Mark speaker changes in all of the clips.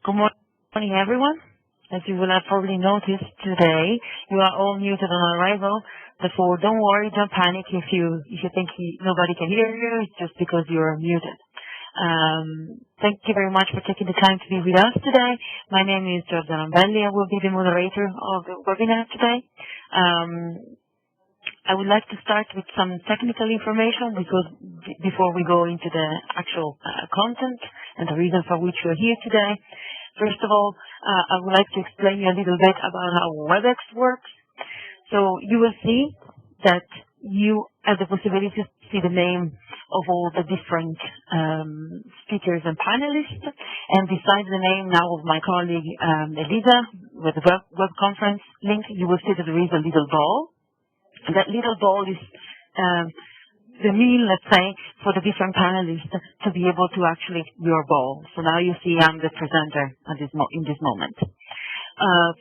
Speaker 1: Good morning, everyone. As you will have probably noticed today, you are all muted on arrival. Therefore, don't worry, don't panic if you think nobody can hear you. It's just because you're muted. Thank you very much for taking the time to be with us today. My name is Giorgia Belli. I will be the moderator of the webinar today. I would like to start with some technical information before we go into the actual content and the reason for which we're here today. First of all, I would like to explain you a little bit about how WebEx works. So you will see that you have the possibility to see the name of all the different speakers and panelists. And besides the name now of my colleague Elisa with the web conference link, you will see that there is a little ball. And that little ball is the mean, let's say, for the different panelists to be able to actually your ball. So now you see I'm the presenter at in this moment.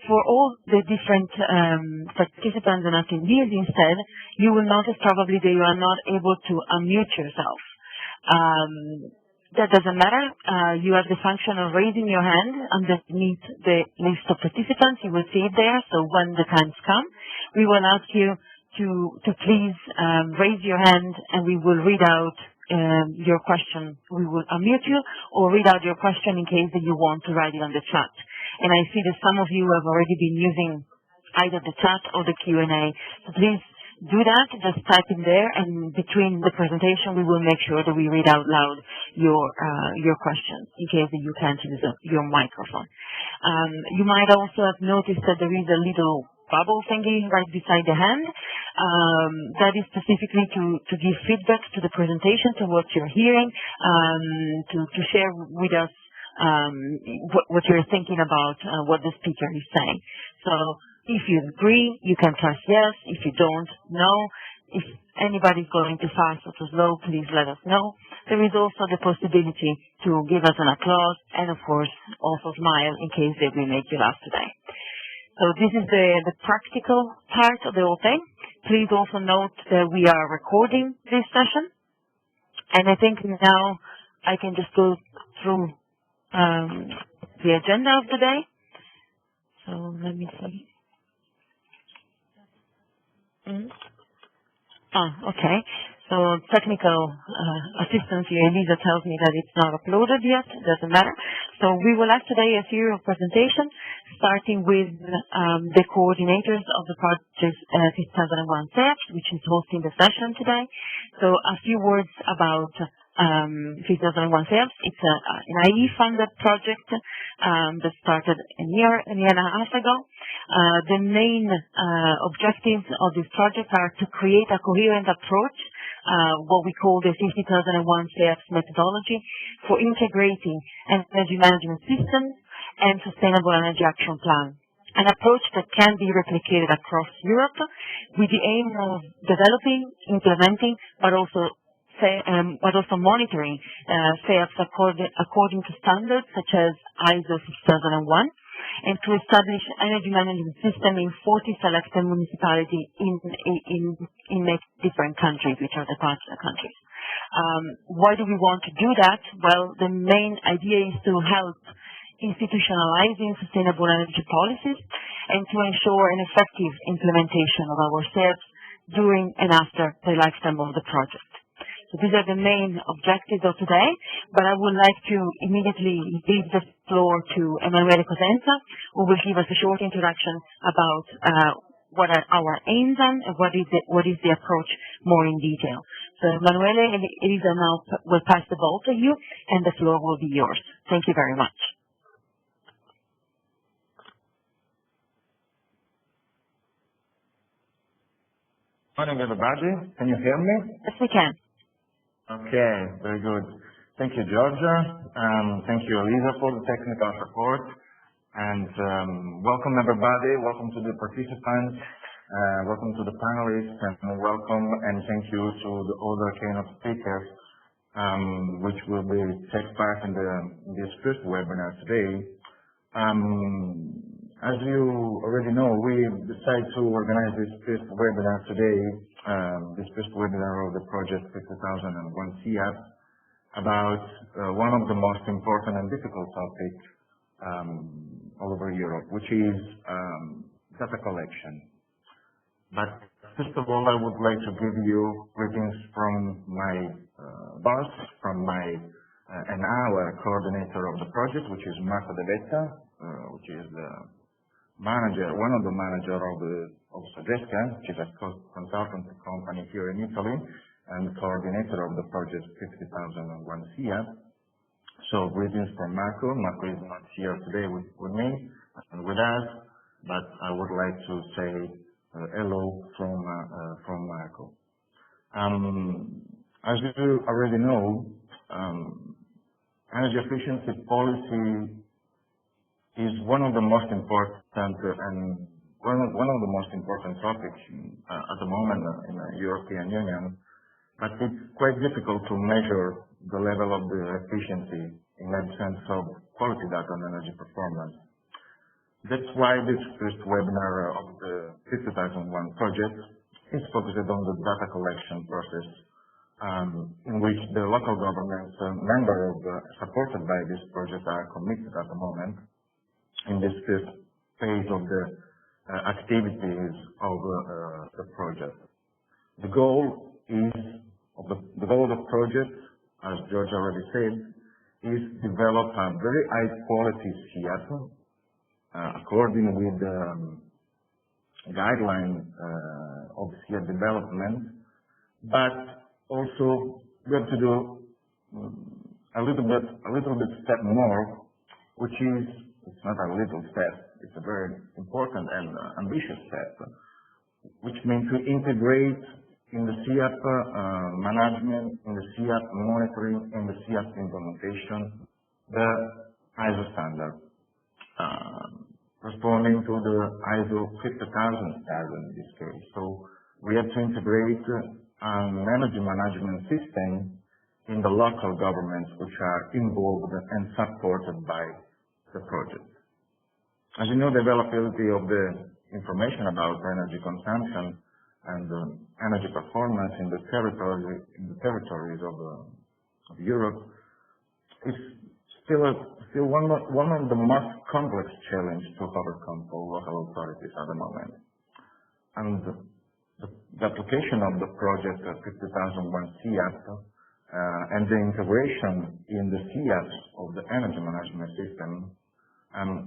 Speaker 1: For all the different participants and attendees instead, you will notice probably that you are not able to unmute yourself. That doesn't matter. You have the function of raising your hand underneath the list of participants. You will see it there. So when the times come, we will ask you to please raise your hand, and we will read out your question. We will unmute you or read out your question in case that you want to write it on the chat. And I see that some of you have already been using either the chat or the Q&A. So please do that. Just type in there, and between the presentation, we will make sure that we read out loud your questions in case that you can't use your microphone. You might also have noticed that there is a little bubble thingy right beside the hand. That is specifically to give feedback to the presentation, to what you're hearing, to share with us what you're thinking about what the speaker is saying. So if you agree, you can press yes. If you don't, no. If anybody's going too fast or too slow, please let us know. There is also the possibility to give us an applause and, of course, also smile in case that we make you laugh today. So this is the practical part of the whole thing. Please also note that we are recording this session. And I think now I can just go through the agenda of the day. So let me see. Okay. So technical assistance here, Elisa tells me that it's not uploaded yet. Doesn't matter. So we will have today a series of presentations, starting with the coordinators of the project 2001 SEAPs, which is hosting the session today. So a few words about 2001 SEAPs. It's an IE-funded project that started a year and a half ago. The main objectives of this project are to create a coherent approach, what we call the 2001 SEAPs methodology, for integrating energy management systems and sustainable energy action plan. An approach that can be replicated across Europe with the aim of developing, implementing, but also monitoring SEAPs according to standards such as ISO 6001, and to establish energy management system in 40 selected municipalities in different countries, which are the partner countries. Why do we want to do that? Well, the main idea is to help institutionalizing sustainable energy policies and to ensure an effective implementation of our SEAPs during and after the lifetime of the project. So these are the main objectives of today, but I would like to immediately leave the floor to Emanuele Cosenza, who will give us a short introduction about what are our aims and what is the approach more in detail. So Emanuele, Elisa now will pass the ball to you, and the floor will be yours. Thank you very much.
Speaker 2: Morning, everybody. Can you hear me?
Speaker 1: Yes, we can.
Speaker 2: Okay, very good. Thank you, Giorgia. Thank you, Elisa, for the technical support. And welcome, everybody. Welcome to the participants. Welcome to the panelists, and welcome and thank you to the other keynote speakers, which will take part in this first webinar today. As you already know, we decided to organize this first webinar today, this first webinar of the project 2001 SEAPs, about one of the most important and difficult topics all over Europe, which is data collection. But first of all, I would like to give you greetings from my boss, from my and our coordinator of the project, which is Marco De Vetta, which is the manager, one of the manager of Sogesca, which is a consultancy company here in Italy, and coordinator of the project 50,001 SEAP. So greetings from Marco. Marco is not here today with me and with us, but I would like to say hello from Marco. As you already know, energy efficiency policy is one of the most important and one of the most important topics at the moment in the European Union, but it's quite difficult to measure the level of the efficiency in that sense of quality data and energy performance. That's why this first webinar of the 50,001 project is focused on the data collection process, in which the local governments members supported by this project are committed at the moment in this first phase of the activities of the project. The goal of the project, as George already said, is develop a very high quality SEAP according with the guidelines of SEAP development, but also we have to do a little bit step more, which is, it's not a little step, it's a very important and ambitious step, which means to integrate in the SEAP management, in the SEAP monitoring, in the SEAP implementation, the ISO standard, responding to the ISO 50,000 standard in this case. So we have to integrate an energy management system in the local governments which are involved and supported by the project. As you know, the availability of the information about energy consumption and energy performance in the territories of Europe is still one of the most complex challenges to overcome for local authorities at the moment. And the application of the project 50,001 SEAP and the integration in the SEAPs of the energy management system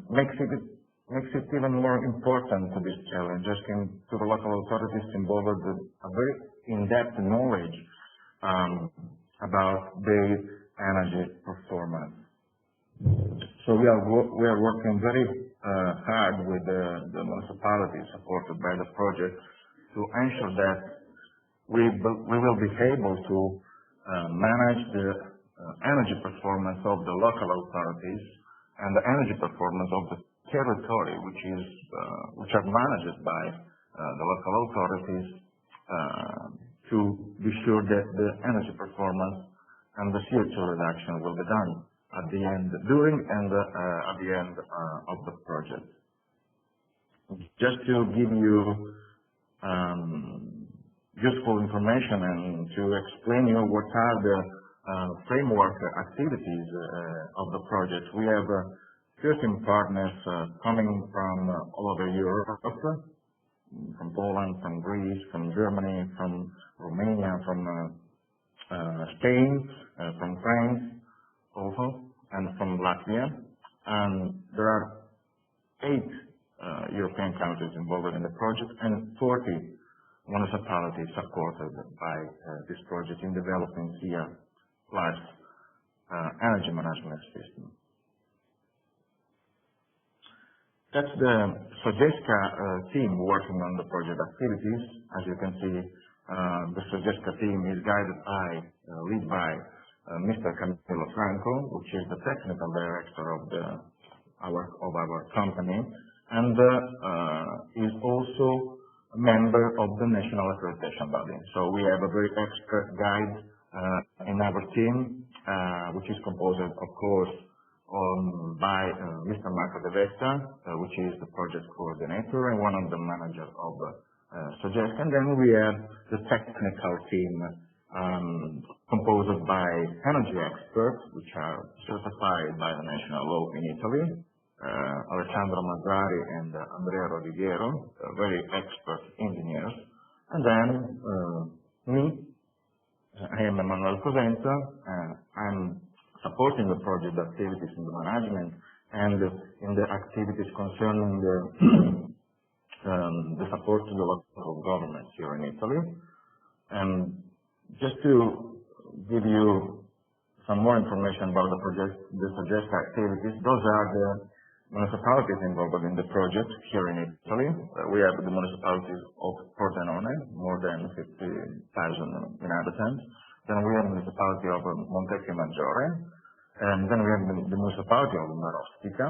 Speaker 2: makes it even more important to this challenge, asking to the local authorities involved a very in-depth knowledge about their energy performance. So we are working very hard with the municipalities supported by the project to ensure that we will be able to manage the energy performance of the local authorities and the energy performance of the territory, which are managed by the local authorities, to be sure that the energy performance and the CO2 reduction will be done at the end, during and at the end of the project. Just to give you useful information and to explain you what are the framework activities of the project, we have 13 partners coming from all over Europe, from Poland, from Greece, from Germany, from Romania, from Spain, from France also, and from Latvia. And there are 8 European countries involved in the project and 40 municipalities supported by this project in developing SEAP plus energy management system. That's the Sogesca team working on the project activities. As you can see, the Sogesca team is led by Mr. Camillo Franco, which is the technical director of our company, and is also a member of the national accreditation body. So we have a very expert guide in our team, which is composed, of course, by Mr. Marco De Vesta, which is the project coordinator and one of the managers of Sogesca. And then we have the technical team composed by energy experts, which are certified by the national law in Italy, Alessandro Mazzari and Andrea Rodighero, very expert engineers. And then me, I am Emanuele Cosenza. I'm supporting the project activities in the management and in the activities concerning the support to the local government here in Italy. And just to give you some more information about the suggested activities, those are the municipalities involved in the project here in Italy. We have the municipalities of Pordenone, more than 50,000 inhabitants. Then we have the municipality of Montecchio Maggiore. And then we have the municipality of Marostica.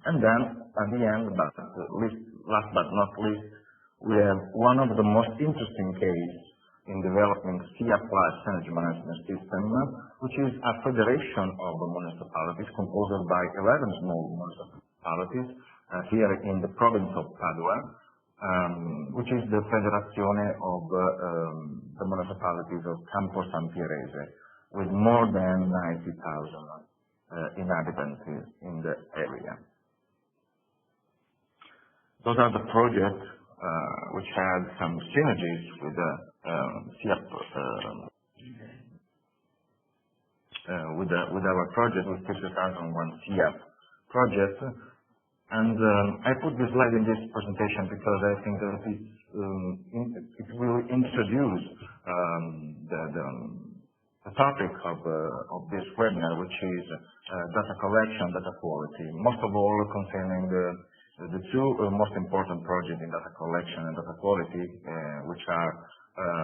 Speaker 2: And then at the end, last but not least, we have one of the most interesting cases in developing SEAP Plus energy management system, which is a federation of municipalities composed by 11 small municipalities here in the province of Padua, which is the Federazione of the municipalities of Campo San Pierese, with more than 90,000 inhabitants in the area. Those are the projects which had some synergies with the SEAP, with our project, with 5001 SEAP project. And I put this slide in this presentation because I think that it will introduce the topic of this webinar, which is data collection, data quality, most of all concerning the two most important projects in data collection and data quality, which are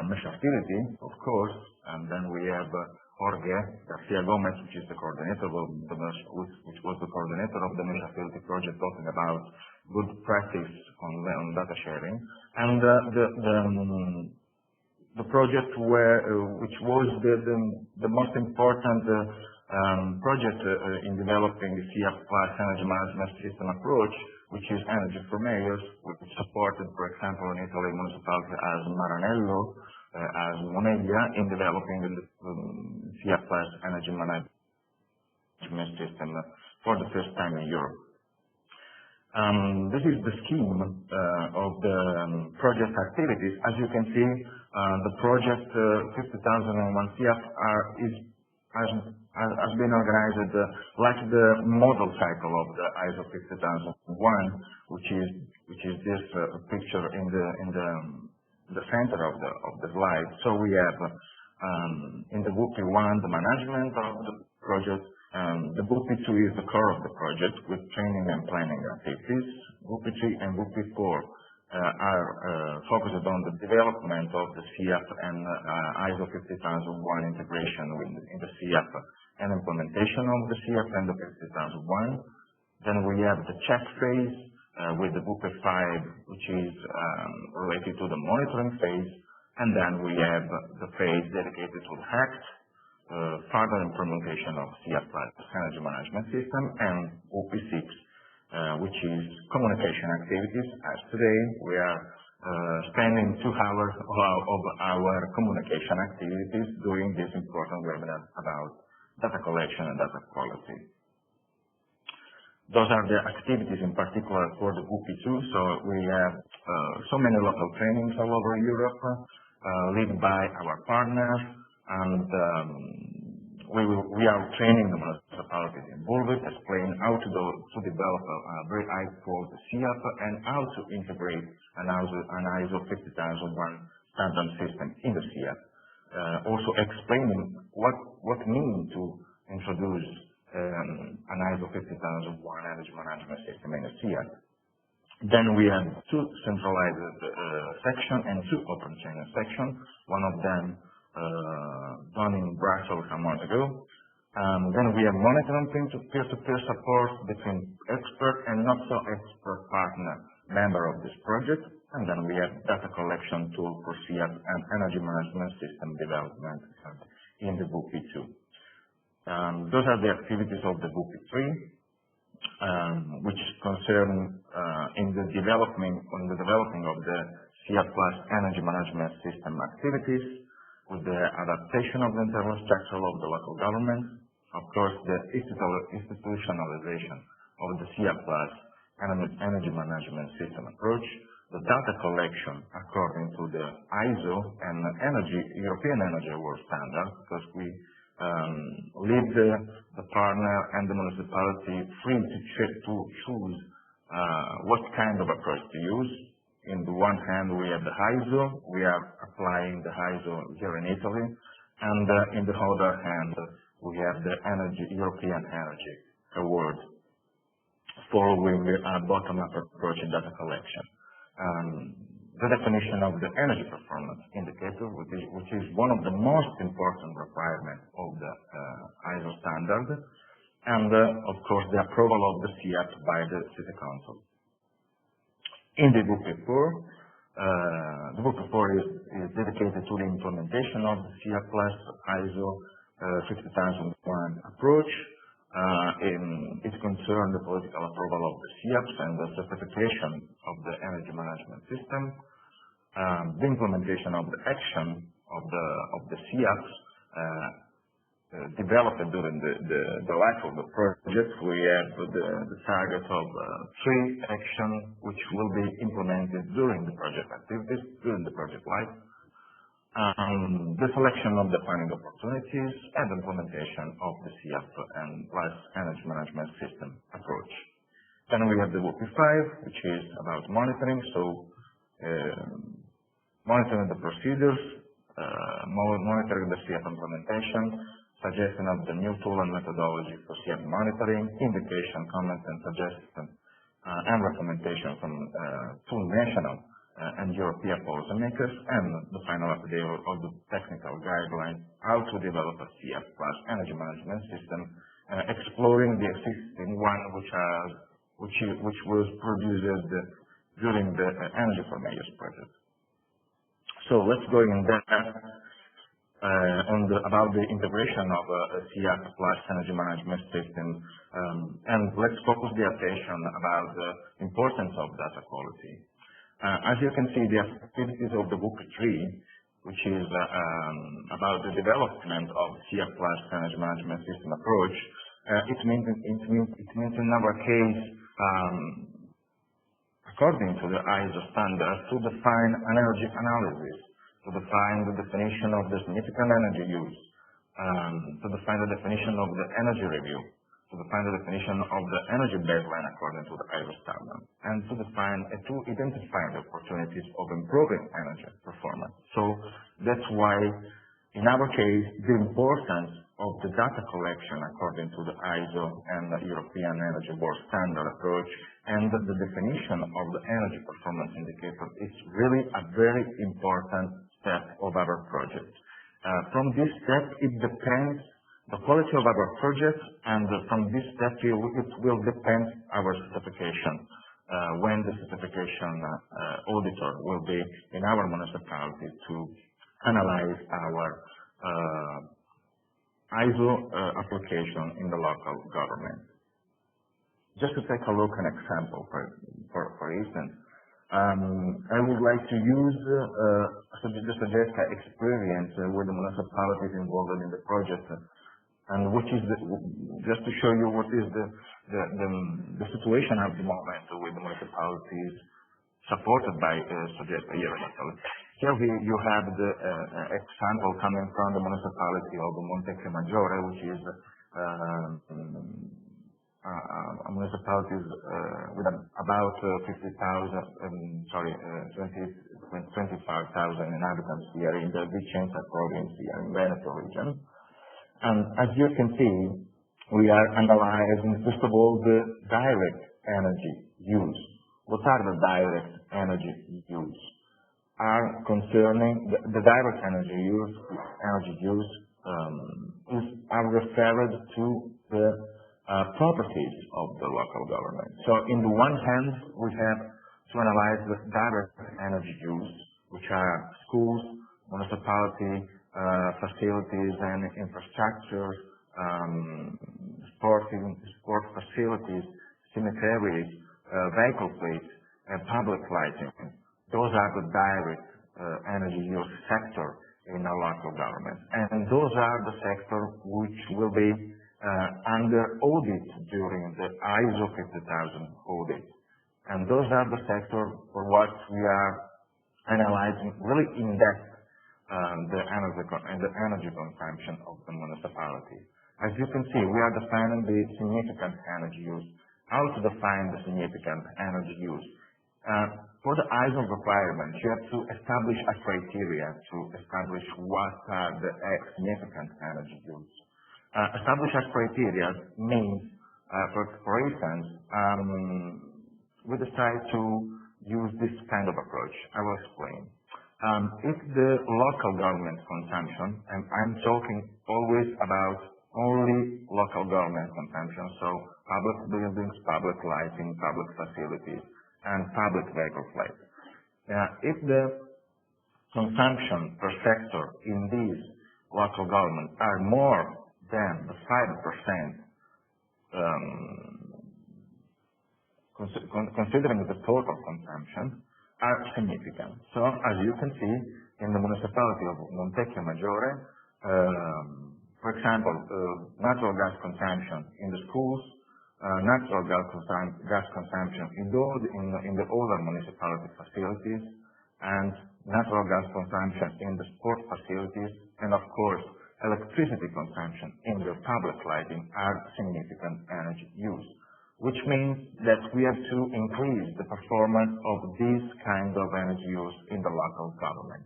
Speaker 2: meshability, of course, and then we have Jorge Garcia Gomez, which is the coordinator which was the coordinator of the meshability project, talking about good practice on data sharing, and the project which was the most important project in developing the SEAP Plus energy management system approach, which is Energy for Mayors, which supported, for example, in Italy, municipalities as Maranello, as Moneglia, in developing the SEAP Plus energy management system for the first time in Europe. This is the scheme of the project activities. As you can see, the project 50,001 SEAP has been organized like the model cycle of the ISO 50001, which is this picture in the center of the slide. So we have in the WUPI1 the management of the project. The WUPI2 is the core of the project with training and planning activities. WUPI3 and WUPI4 are focused on the development of the SEAP and ISO 50001 integration in the SEAP and implementation of the SEAP and the 50001. Then we have the check phase with the WUPI5, which is related to the monitoring phase. And then we have the phase dedicated to the HACT, further implementation of SEAP energy management system, and WUPI6, which is communication activities. As today, we are spending 2 hours of our communication activities doing this important webinar about data collection and data quality. Those are the activities in particular for the WUPI2. So we have so many local trainings all over Europe, led by our partners, and we are training the municipalities involved, explaining how to develop a very high quality SEAP and how to integrate an ISO 50001 standard system in the SEAP. Also explaining what means to introduce an ISO 50001 energy management system in the SEAP. Then we have 2 centralized sections and 2 open channel sections. One of them done in Brussels some months ago. Then we have monitoring peer-to-peer support between expert and not so expert partner member of this project. And then we have data collection tool for SEAP and energy management system development in the WUPI2. Those are the activities of the WUPI3, which concern in the developing of the SEAP Plus energy management system activities, with the adaptation of the internal structure of the local government, of course, the institutionalization of the SEAP Plus energy management system approach, the data collection according to the ISO and European Energy Award standard, because we leave the partner and the municipality free to choose what kind of approach to use. In the one hand, we have the ISO. We are applying the ISO here in Italy, and in the other hand, we have the European Energy Award, following a bottom-up approach in data collection. The definition of the energy performance indicator, which is one of the most important requirements of the ISO standard, and of course the approval of the SEAP by the City Council. In the book report, the book report is dedicated to the implementation of the SEAP Plus ISO 50001 approach. It concerns the political approval of the SEAPs and the certification of the energy management system, the implementation of the action of the SEAPs developed during the life of the project. We have the target of 3 actions which will be implemented during the project activities, during the project life. The selection of defining opportunities and implementation of the SEAP and Plus energy management system approach. Then we have the WP5, which is about monitoring, so monitoring the procedures, monitoring the SEAP implementation, suggestion of the new tool and methodology for SEAP monitoring, indication, comments, and suggestions, and recommendations from two national and European policymakers, and the final update of the technical guidelines how to develop a SEAP Plus energy management system, exploring the existing one which was produced during the Energy for Mayors project. So let's go in depth about the integration of a SEAP Plus energy management system, and let's focus the attention about the importance of data quality. As you can see, the activities of the Book 3, which is about the development of SEAP Plus energy management system approach, it means in our case, according to the ISO standard, to define an energy analysis, to define the definition of the significant energy use, to define the definition of the energy review, to define the definition of the energy baseline according to the ISO standard, and to define and to identify the opportunities of improving energy performance. So that's why, in our case, the importance of the data collection according to the ISO and the European Energy Board standard approach, and the definition of the energy performance indicator is really a very important step of our project. From this step, it depends the quality of our project, and from this step, it will depend our certification. When the certification auditor will be in our municipality to analyze our ISO application in the local government. Just to take a look at an example, for instance, I would like to use suggest an experience with the municipalities involved in the project, and which is just to show you what is the situation at the moment with the municipalities supported by Soggetto here in Italy. Here you have the example coming from the municipality of Montecchio, which is a municipality with about 25,000 inhabitants here in the Vicenza province here in Veneto region. And as you can see, we are analyzing, first of all, the direct energy use. What are the direct energy use? Are concerning the direct energy use are referred to the properties of the local government. So in the one hand, we have to analyze the direct energy use, which are schools, municipality, facilities and infrastructure, sport facilities, cemeteries, vehicle fleets, and public lighting. Those are the direct energy use sector in our local government. And those are the sector which will be under audit during the ISO 50000 audit. And those are the sectors for what we are analyzing really in depth, the energy consumption of the municipality. As you can see, we are defining the significant energy use. How to define the significant energy use? For the ISO requirements, you have to establish a criteria to establish what are the significant energy use. Establish a criteria means, for instance, we decide to use this kind of approach. I will explain. If the local government consumption, and I'm talking always about only local government consumption, so public buildings, public lighting, public facilities, and public vehicle fleet. If the consumption per sector in these local governments are more than the 5%, considering the total consumption, are significant. So, as you can see, in the municipality of Montecchio Maggiore, for example, natural gas consumption in the schools, natural gas consumption in the older municipality facilities, and natural gas consumption in the sport facilities, and of course, electricity consumption in the public lighting are significant energy use, which means that we have to increase the performance of this kind of energy use in the local government.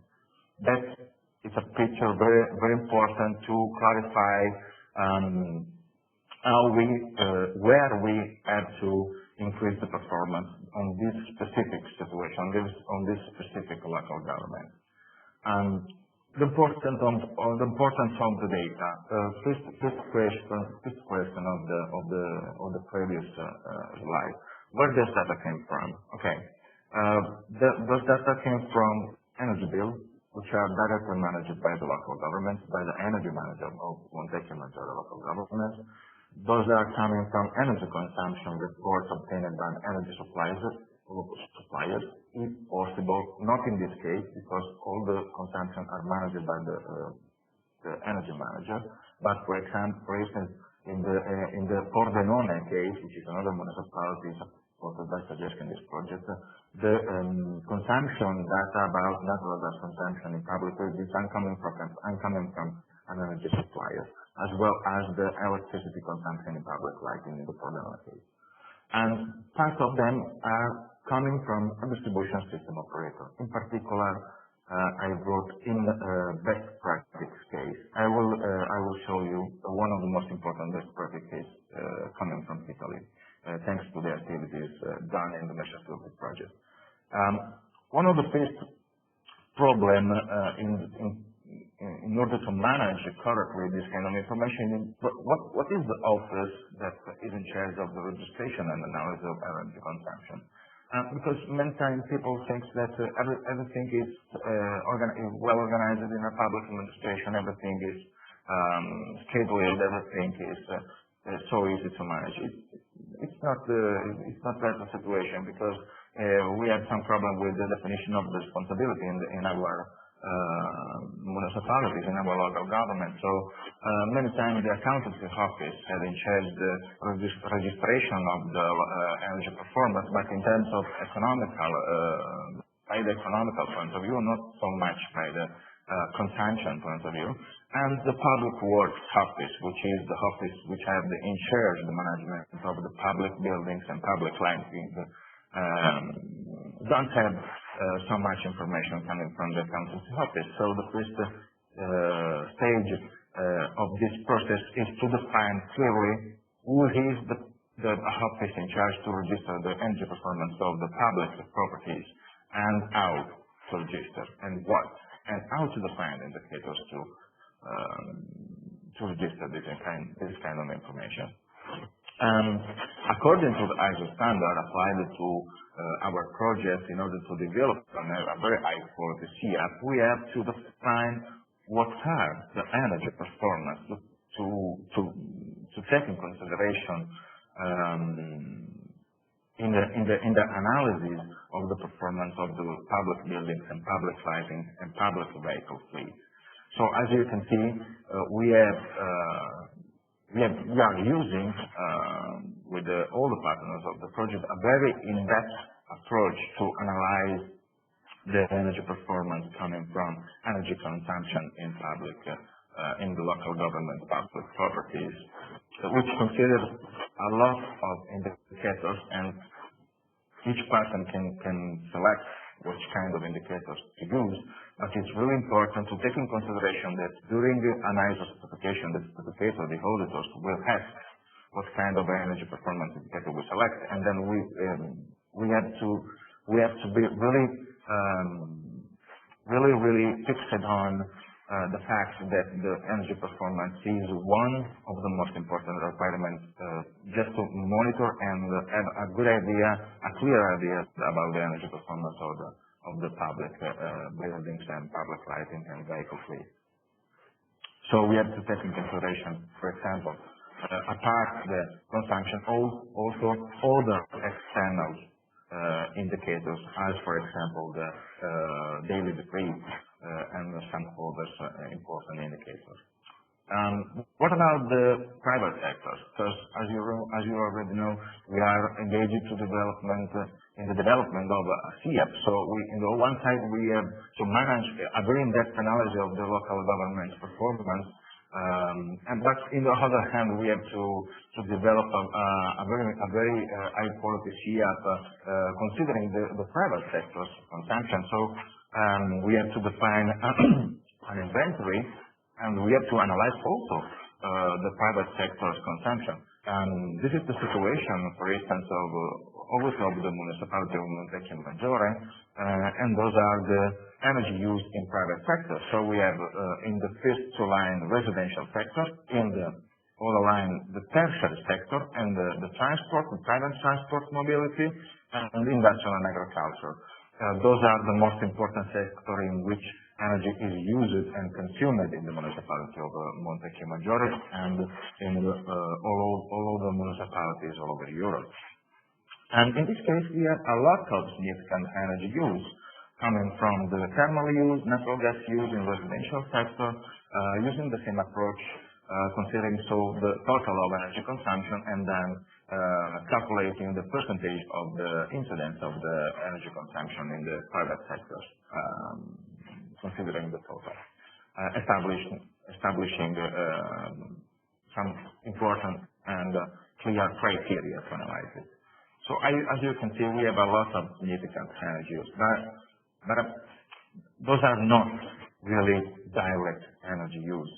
Speaker 2: That is a picture very, very important to clarify where we have to increase the performance on this specific situation, on this specific local government. The importance of the data. First question of the previous slide. Where does data came from? Okay, those data came from energy bill, which are directly managed by the local government, by the energy manager of Montecchio Maggiore local government. Those are coming from energy consumption reports obtained by energy suppliers, if possible, not in this case, because all the consumption are managed by the energy manager. But for instance, in the Pordenone case, which is another municipality supported by suggestion this project, the consumption data about natural gas consumption in public buildings are coming from an energy supplier, as well as the electricity consumption in public lighting in the Pordenone case. And part of them are coming from a distribution system operator. In particular, I wrote in best practice case. I will show you one of the most important best practice case coming from Italy, thanks to the activities done in the Measure project. One of the first problem in order to manage correctly this kind of information, what is the office that is in charge of the registration and analysis of energy consumption? Because many times people think that everything is well organized in a public administration, everything is scheduled, everything is so easy to manage. It's not that the situation, because we have some problem with the definition of the responsibility in our municipalities, in our local government. So many times the accountancy office has in charge the registration of the energy performance, but in terms of by the economical point of view, not so much by the consumption point of view. And the public works office, which is the office which have in charge the management of the public buildings and public lighting, don't have so much information coming from the accountancy office. So the first stage of this process is to define clearly who is the office in charge to register the energy performance of the public properties, and how to register, and what, and how to define indicators to register this kind of information. According to the ISO standard applied to our project, in order to develop a very high quality SEAP, we have to define what are the energy performance to take in consideration in the analysis of the performance of the public buildings and public lighting and public vehicle fleet. So as you can see, we have we are using with all the partners of the project a very in-depth approach to analyze the energy performance coming from energy consumption in public, in the local government public properties, which considers a lot of indicators, and each person can select which kind of indicators to use. But it's really important to take in consideration that during an ISO certification, the certificator, the auditors will ask what kind of energy performance indicator we select, and then we have to be really fixed on the fact that the energy performance is one of the most important requirements just to monitor and have a good idea, a clear idea about the energy performance of the public buildings and public lighting and vehicle fleet. So we have to take in consideration, for example, apart the consumption, also other external indicators, as for example the daily decrease and some other important indicators. What about the private sector? Because as you already know, we are engaged in the development of SEAPs. So on the one side we have to manage a very in-depth analysis of the local government performance, but in the other hand we have to develop a very high quality SEAP considering the private sector's consumption. So we have to define an inventory, and we have to analyze also the private sector's consumption. This is the situation, for instance, of the municipality of Montecchio Maggiore, and those are the energy used in private sector. So we have in the first line residential sector, in the other line the tertiary sector, and the transport, the private transport mobility, and industrial and agriculture. Those are the most important sector in which energy is used and consumed in the municipality of Montecchio Maggiore and in all the municipalities all over Europe. And in this case, we have a lot of significant energy use coming from the thermal use, natural gas use in residential sector, using the same approach, considering the total of energy consumption, and then calculating the percentage of the incidence of the energy consumption in the private sector, considering the total, establishing some important and clear criteria to analyze it. So as you can see, we have a lot of significant energy use, but those are not really direct energy use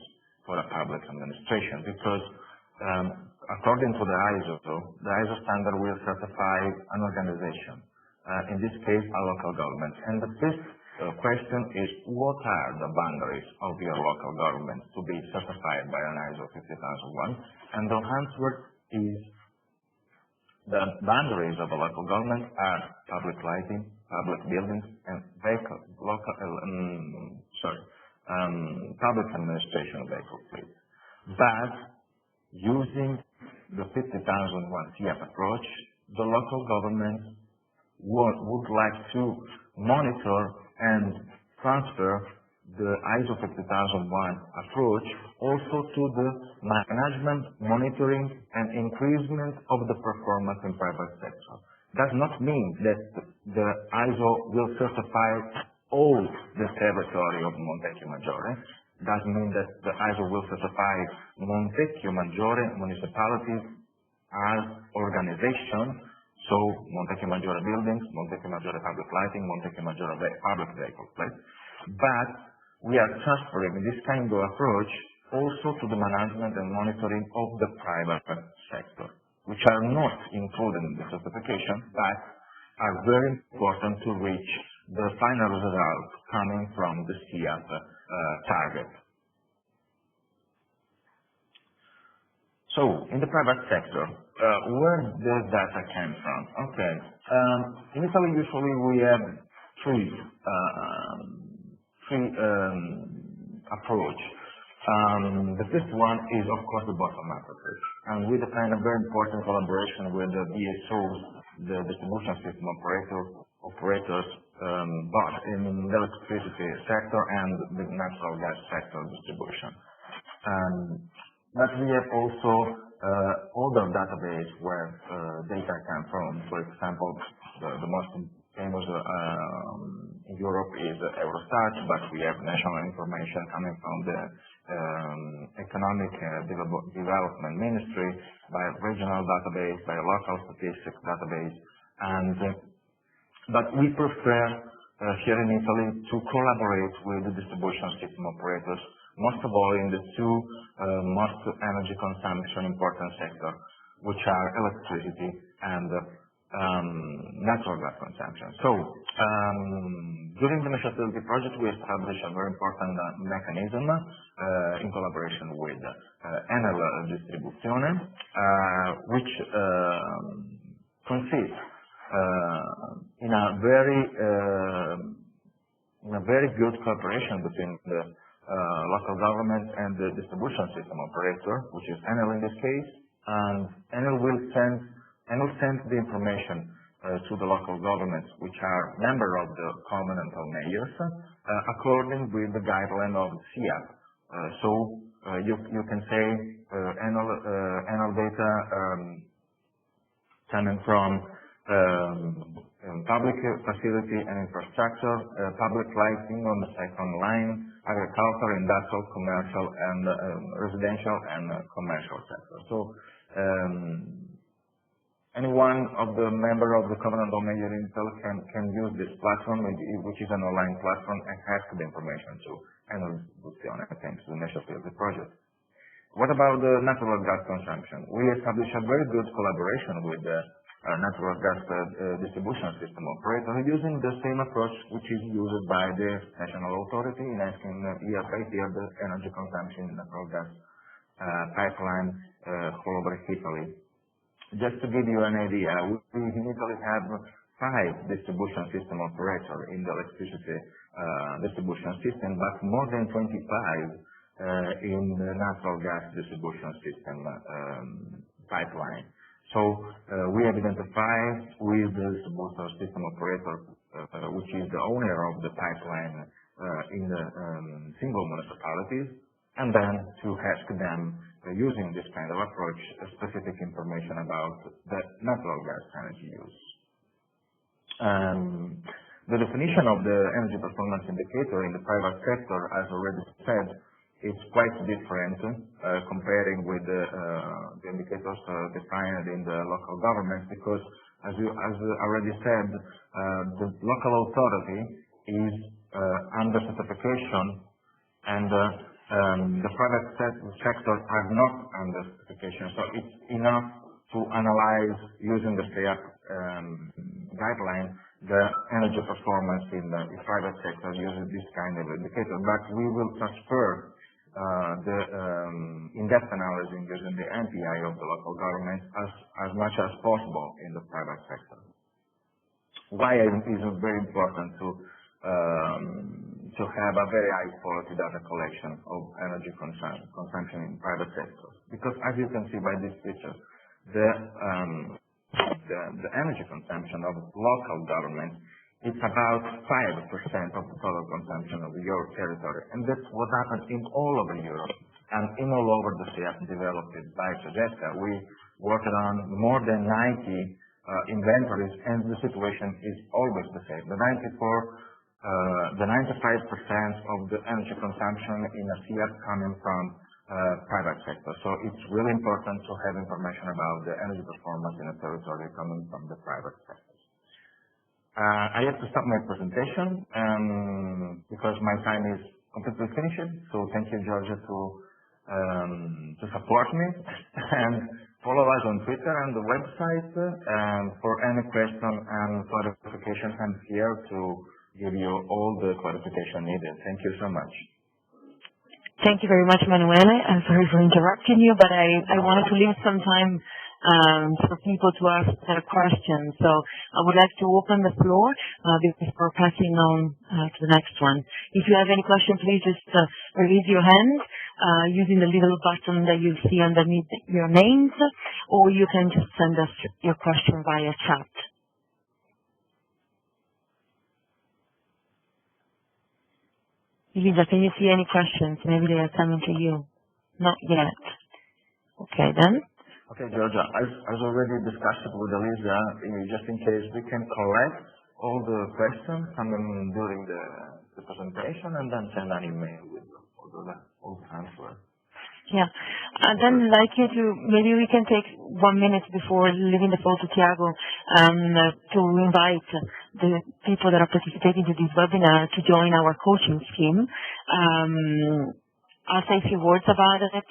Speaker 2: for a public administration, because according to the ISO standard will certify an organization, in this case a local government. And the first question is, what are the boundaries of your local government to be certified by an ISO 50001? And the answer is, the boundaries of a local government are public lighting, public buildings, and public administration of vehicle fleet. But using the 50001 SEAP approach, the local government would like to monitor and transfer the ISO 50001 approach also to the management, monitoring, and increasement of the performance in private sector. Does not mean that the ISO will certify all the territory of Montecchio Maggiore. Does mean that the ISO will certify Montecchio Maggiore municipalities as organization, so Montecchio Maggiore buildings, Montecchio Maggiore public lighting, Montecchio Maggiore public vehicle fleet. But we are transferring this kind of approach also to the management and monitoring of the private sector, which are not included in the certification, but are very important to reach the final result coming from the SEAP target. So, in the private sector, where does data come from? Okay, in Italy usually we have three approach. The first one is, of course, the bottom-up approach, and we define a very important collaboration with the DSOs, the distribution system operators, both in the electricity sector and the natural gas sector distribution. But we have also other database where data come from. For example, the most famous in Europe is Eurostat, but we have national information coming from the Economic Development Ministry, by regional database, by local statistics database, and but we prefer here in Italy to collaborate with the distribution system operators, most of all in the two most energy consumption important sectors, which are electricity and natural gas consumption. So during the mesh utility project, we established a very important mechanism in collaboration with Enel Distribuzione, which consists in a very good cooperation between the local government and the distribution system operator, which is Enel in this case, and Enel will send the information to the local governments, which are members of the covenantal mayors, according with the guideline of SEAP. So you can say Enel data coming from public facility and infrastructure, public lighting on the second line, agriculture, industrial, commercial, and residential and commercial sector. So any one of the member of the covenant domain Intel can use this platform, which is an online platform, and has the information to Enel Distribuzione, thanks to the mesh utility project. What about the natural gas consumption? We established a very good collaboration with the natural gas distribution system operator using the same approach which is used by the national authority in asking year by year the energy consumption in natural gas pipeline all over Italy. Just to give you an idea, we in Italy have 5 distribution system operators in the electricity distribution system, but more than 25 in the natural gas distribution system pipeline. So we have identified with the distribution system operator, which is the owner of the pipeline in the single municipalities, and then to ask them, using this kind of approach, specific information about the natural gas energy use. The definition of the energy performance indicator in the private sector, as already said, is quite different comparing with the indicators defined in the local government, because as already said, the local authority is under certification, and the private sector are not under certification. So it's enough to analyze using the SEAP guideline the energy performance in the private sector using this kind of indicator, but we will transfer the in-depth analysis using the NPI of the local government as much as possible in the private sector. Why it is very important to have a very high quality data collection of energy consumption in private sector? Because as you can see by this picture, the energy consumption of local government is about 5% of the total consumption of your territory, and that's what happened in all over Europe and in all over the SEAP developed by Sogetta. We worked on more than 90 inventories, and the situation is always the same. The 95% of the energy consumption in a SEAP coming from private sector. So it's really important to have information about the energy performance in a territory coming from the private sector. I have to stop my presentation because my time is completely finished. So thank you, Georgia, to support me and follow us on Twitter and the website. For any question and clarification, I'm here to give you all the clarification needed. Thank you so much.
Speaker 1: Thank you very much, Emanuele. I'm sorry for interrupting you, but I wanted to leave some time for people to ask their questions. So I would like to open the floor before passing on to the next one. If you have any question, please just raise your hand using the little button that you see underneath your names, or you can just send us your question via chat. Elisa, can you see any questions? Maybe they are coming to you. Not yet. Okay, then.
Speaker 2: Okay, Georgia, as already discussed with Elisa, just in case we can collect all the questions coming during the presentation and then send an email with all the answers.
Speaker 1: Yeah. And then I'd like you to, maybe we can take 1 minute before leaving the floor to Tiago to invite the people that are participating to this webinar to join our coaching scheme. I'll say a few words about it.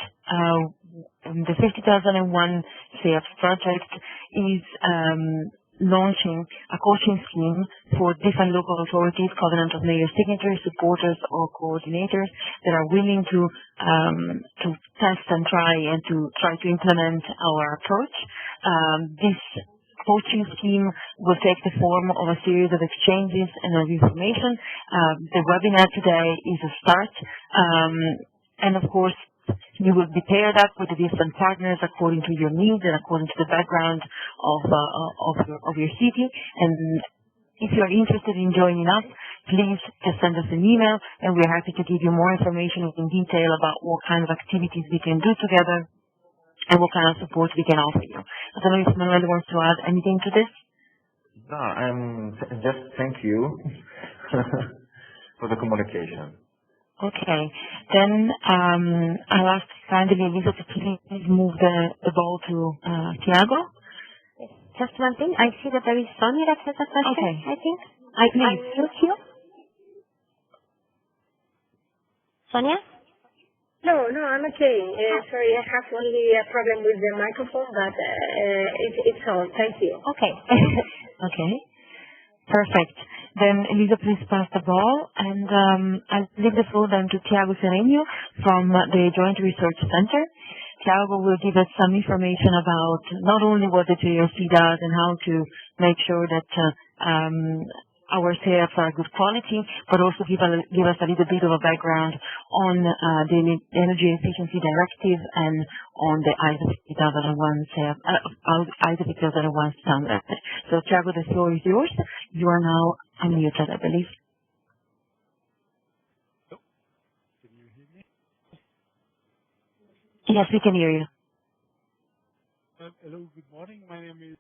Speaker 1: The 50,001 SEAPs project is launching a coaching scheme for different local authorities, covenant of mayor signatories, supporters, or coordinators that are willing to test and try to implement our approach. This coaching scheme will take the form of a series of exchanges and of information. The webinar today is a start, and of course, you will be paired up with the different partners according to your needs and according to the background of your city. And if you're interested in joining us, please just send us an email, and we're happy to give you more information in detail about what kind of activities we can do together and what kind of support we can offer you. I don't know if Manuel wants to add anything to this.
Speaker 2: No, just thank you for the communication.
Speaker 1: Okay. Then I'll ask kindly Elisa to please move the ball to Tiago.
Speaker 3: Just one thing. I see that there is Sonia that has a question,
Speaker 1: Okay.
Speaker 3: I think.
Speaker 1: Please.
Speaker 3: Unmute you. Sonia?
Speaker 4: No, I'm okay. Sorry, I have only a problem with the microphone, but it's all. Thank you.
Speaker 3: Okay.
Speaker 1: Okay. Perfect. Then, Elisa, please pass the ball, and I'll leave the floor then to Tiago Serenio from the Joint Research Center. Tiago will give us some information about not only what the JRC does and how to make sure that our SEAPs are good quality, but also give us a little bit of a background on the Energy Efficiency Directive and on the ISO 50001 standard. So, Tiago, the floor is yours. You are now unmuted, I believe.
Speaker 5: Can you hear me?
Speaker 1: Yes, we can hear you.
Speaker 5: Hello, good morning. My name is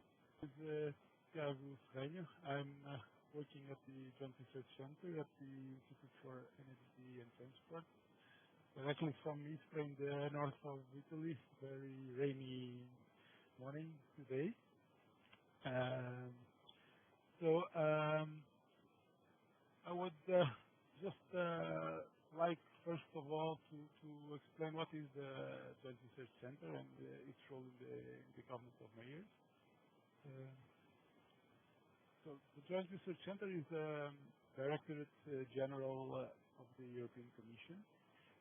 Speaker 5: Tiago Serenio. I'm working at the Joint Research Center at the Institute for Energy and Transport. We're actually from Ispra in the north of Italy. Very rainy morning today. I would just like, first of all, to explain what is the Joint Research Center and its role in the Government of Mayors. So the Joint Research Center is Directorate General of the European Commission,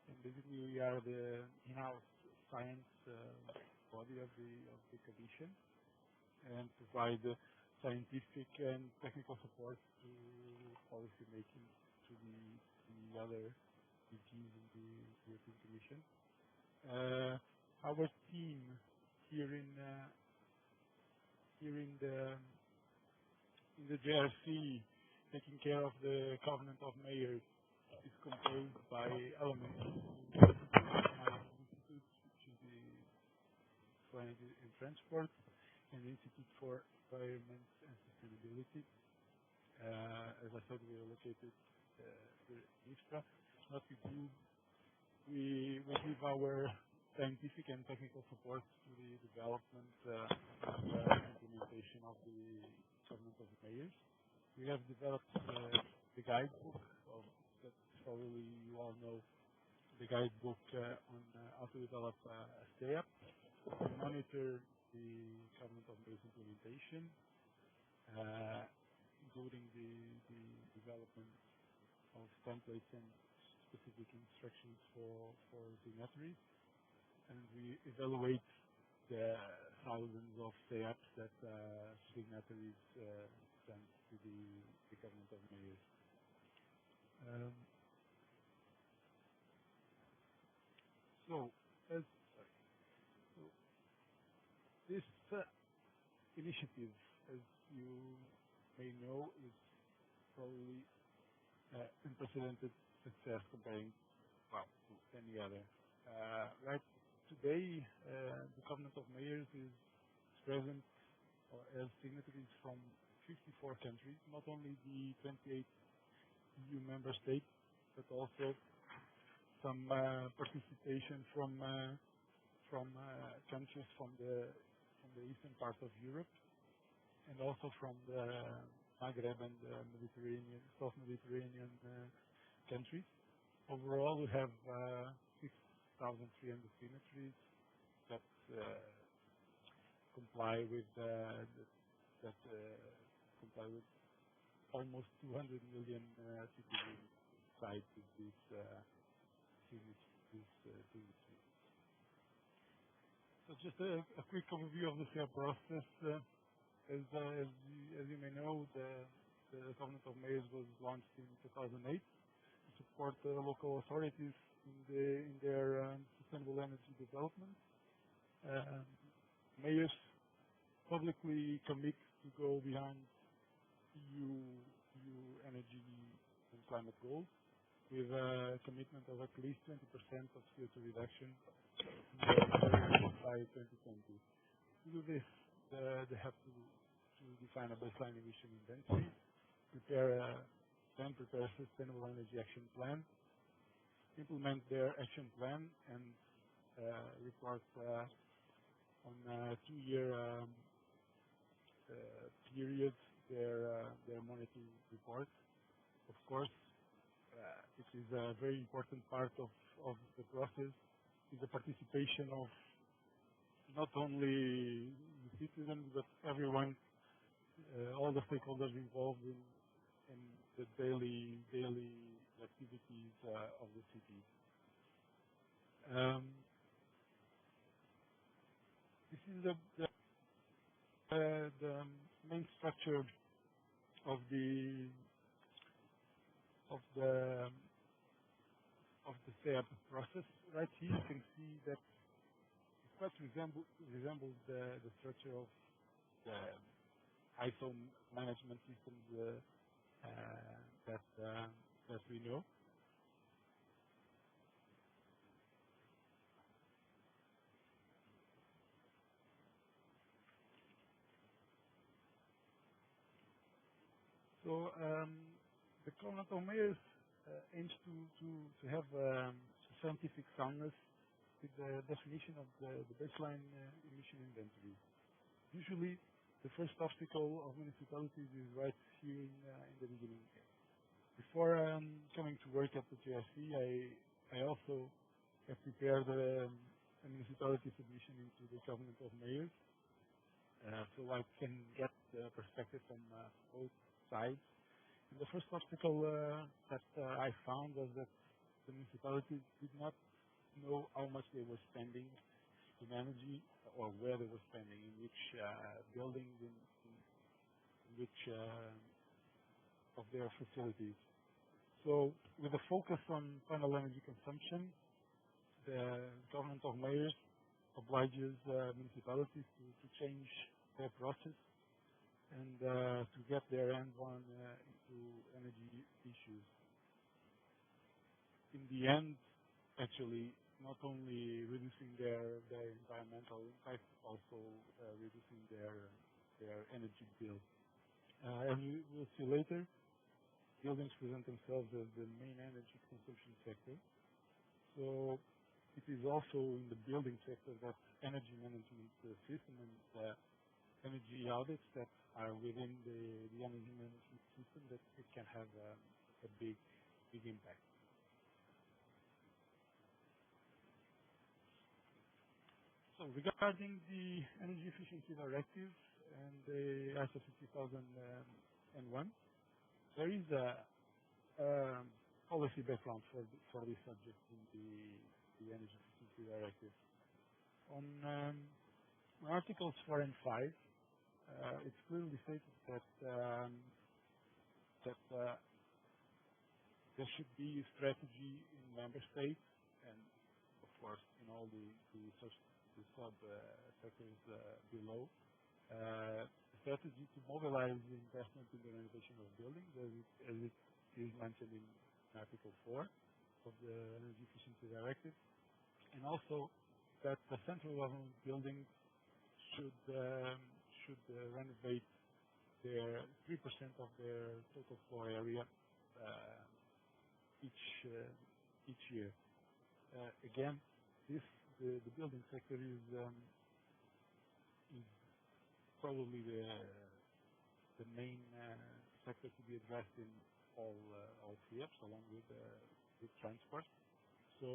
Speaker 5: and basically we are the in-house science body of the Commission, and provide scientific and technical support to policy making to the other DGs in the European Commission. Our team here in the JRC, taking care of the Covenant of Mayors, is composed by elements of institutes, which is the Organised and Transport, and the Institute for Environment and Sustainability. As I said, we are located here in Ispra. What we do, we give our scientific and technical support to the development and implementation of the Covenant of Mayors. We have developed the guidebook, that probably you all know, the guidebook on how to develop a SEAP. We monitor the Covenant of Mayors implementation, including the development of templates and specific instructions for signatories, and we evaluate the thousands of SEAPs that signatories send to the Covenant of Mayors. This initiative, as you may know, is probably unprecedented success comparing, well, to any other. Right today, the Covenant of Mayors is present or as signatories from 54 countries, not only the 28 EU member states, but also some participation from countries from the eastern part of Europe, and also from the Maghreb and the Mediterranean, South Mediterranean countries. Overall, we have 6,300 signatories that comply with almost 200 million citizens inside this signature. So just a quick overview of the SEAP process. As you may know, the Covenant of Mayors was launched in 2008 to support local authorities in their sustainable energy development. Mayors publicly commit to go beyond EU energy and climate goals with a commitment of at least 20% of CO2 reduction by 2020. To do this, they have to define a baseline emission inventory, prepare a sustainable energy action plan, implement their action plan, and report on a 2-year period their monitoring report. Of course, it is a very important part of the process is the participation of not only the citizens but everyone, all the stakeholders involved in the daily activities of the city. This is the main structure of the SEAP process. Right here, you can see that it quite resembles the structure of the ISO management systems that we know. So the Covenant of Mayors aims to have scientific soundness with the definition of the baseline emission inventory. Usually, the first obstacle of municipalities is right here in the beginning. Before coming to work at the JRC, I also have prepared a municipality submission into the Covenant of Mayors, so I can get the perspective from both sides. And the first obstacle that I found was that the municipalities did not know how much they were spending in energy or where they were spending, in which buildings, in which of their facilities. So with a focus on final energy consumption, the Government of Mayors obliges municipalities to change their process and to get their hands on into energy issues. In the end, actually, not only reducing their environmental impact, also reducing their energy bill. As we will see later, buildings present themselves as the main energy consumption sector. So it is also in the building sector that energy management system and energy audits that are within the energy management system that it can have a big impact. So regarding the Energy Efficiency Directive and the ISO 50001, there is a policy background for this subject in the Energy Efficiency Directive. On Articles 4 and 5, it's clearly stated that there should be a strategy in member states and, of course, in all the sub-sectors below, strategy to mobilize the investment in the renovation of buildings, as it is mentioned in Article 4 of the Energy Efficiency Directive, and also that the central government building should renovate their 3% of their total floor area each year. Again, the building sector is probably the main sector to be addressed in all SEAPs, along with transport. So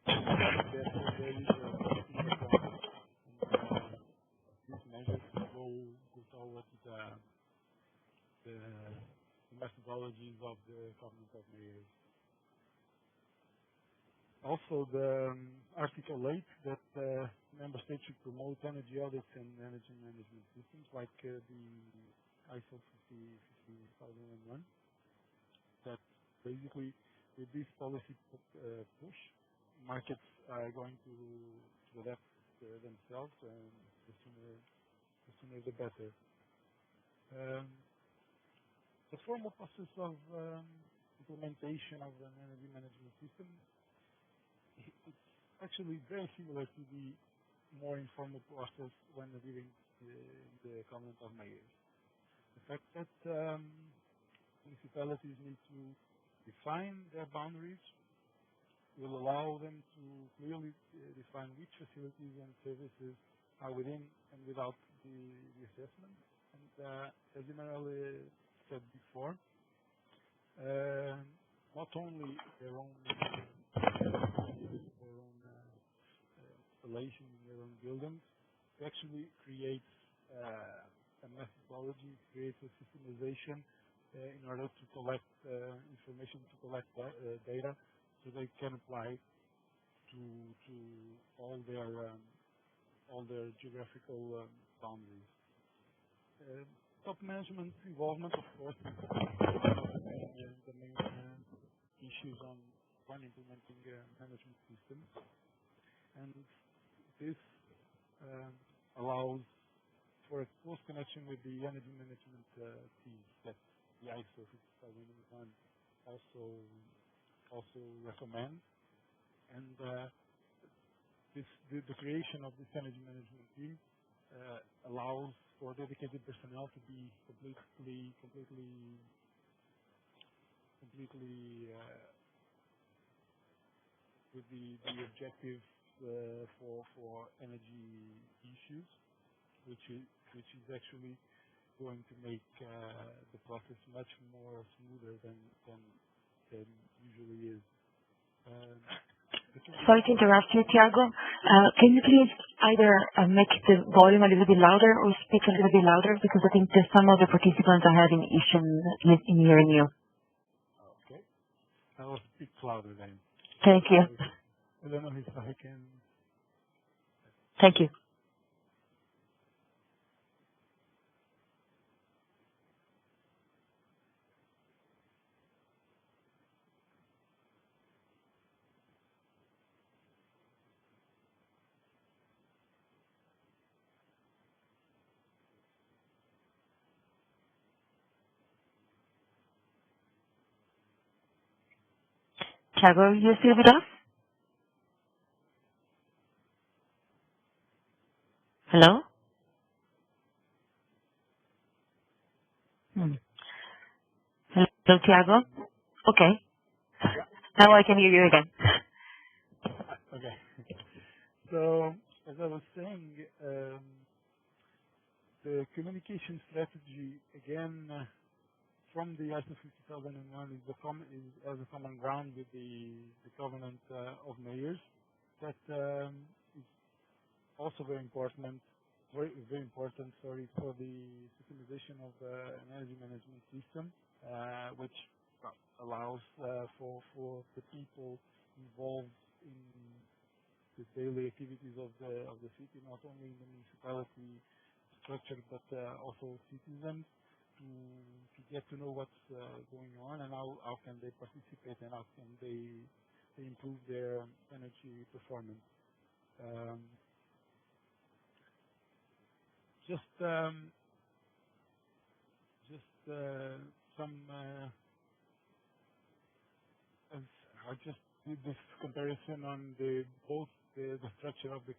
Speaker 5: therefore, there is these measures go towards the methodologies of the Covenant of Mayors. Also, the Article 8 that member states should promote energy audits and energy management systems, like the ISO 50001. That basically, with this policy push, markets are going to adapt themselves, and the sooner the better. The formal process of implementation of an energy management system, it's actually very similar to the more informal process when reviewing the Covenant of Mayors. The fact that municipalities need to define their boundaries will allow them to clearly define which facilities and services are within and without the assessment. And as Emanuele said before, not only their own installation in their own buildings, it actually creates a methodology, creates a systemization in order to collect information, to collect data, so they can apply to all their geographical boundaries. Top management involvement, of course, is the main issues when implementing a management system, and this allows for a close connection with the energy management teams that the ISO 50001 also recommend, and the creation of this energy management team allows for dedicated personnel to be completely with the objective for energy issues, which is actually going to make the process much more smoother than usually is.
Speaker 1: Sorry to interrupt you, Tiago. Can you please either make the volume a little bit louder or speak a little bit louder, because I think that some of the participants are having issues in hearing you.
Speaker 5: Okay. I will speak louder then.
Speaker 1: Thank you.
Speaker 5: I don't know if I can.
Speaker 1: Thank you. Tiago, are you still with us? Hello? Hello, Tiago? Okay. Now I can hear you again.
Speaker 5: Okay. So, as I was saying, the communication strategy, again, from the ISO 50001 as a common ground with the Covenant of Mayors. That is also very important, for the systemization of an energy management system, which allows for the people involved in the daily activities of the city, not only in the municipality structure, but also citizens, to get to know what's going on and how can they participate and how can they improve their energy performance. I just did this comparison on both the structure of the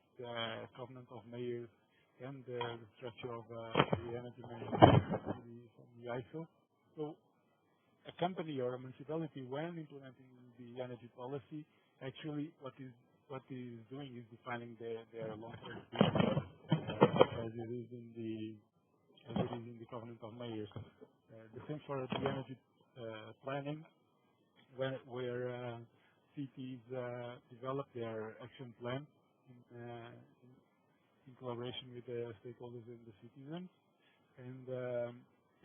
Speaker 5: Covenant of Mayors and the structure of the energy management from the ISO. So a company or a municipality, when implementing the energy policy, actually what is doing is defining their long-term future as it is in the Covenant of Mayors. The same for the energy planning, where cities develop their action plan in collaboration with the stakeholders and the citizens, and the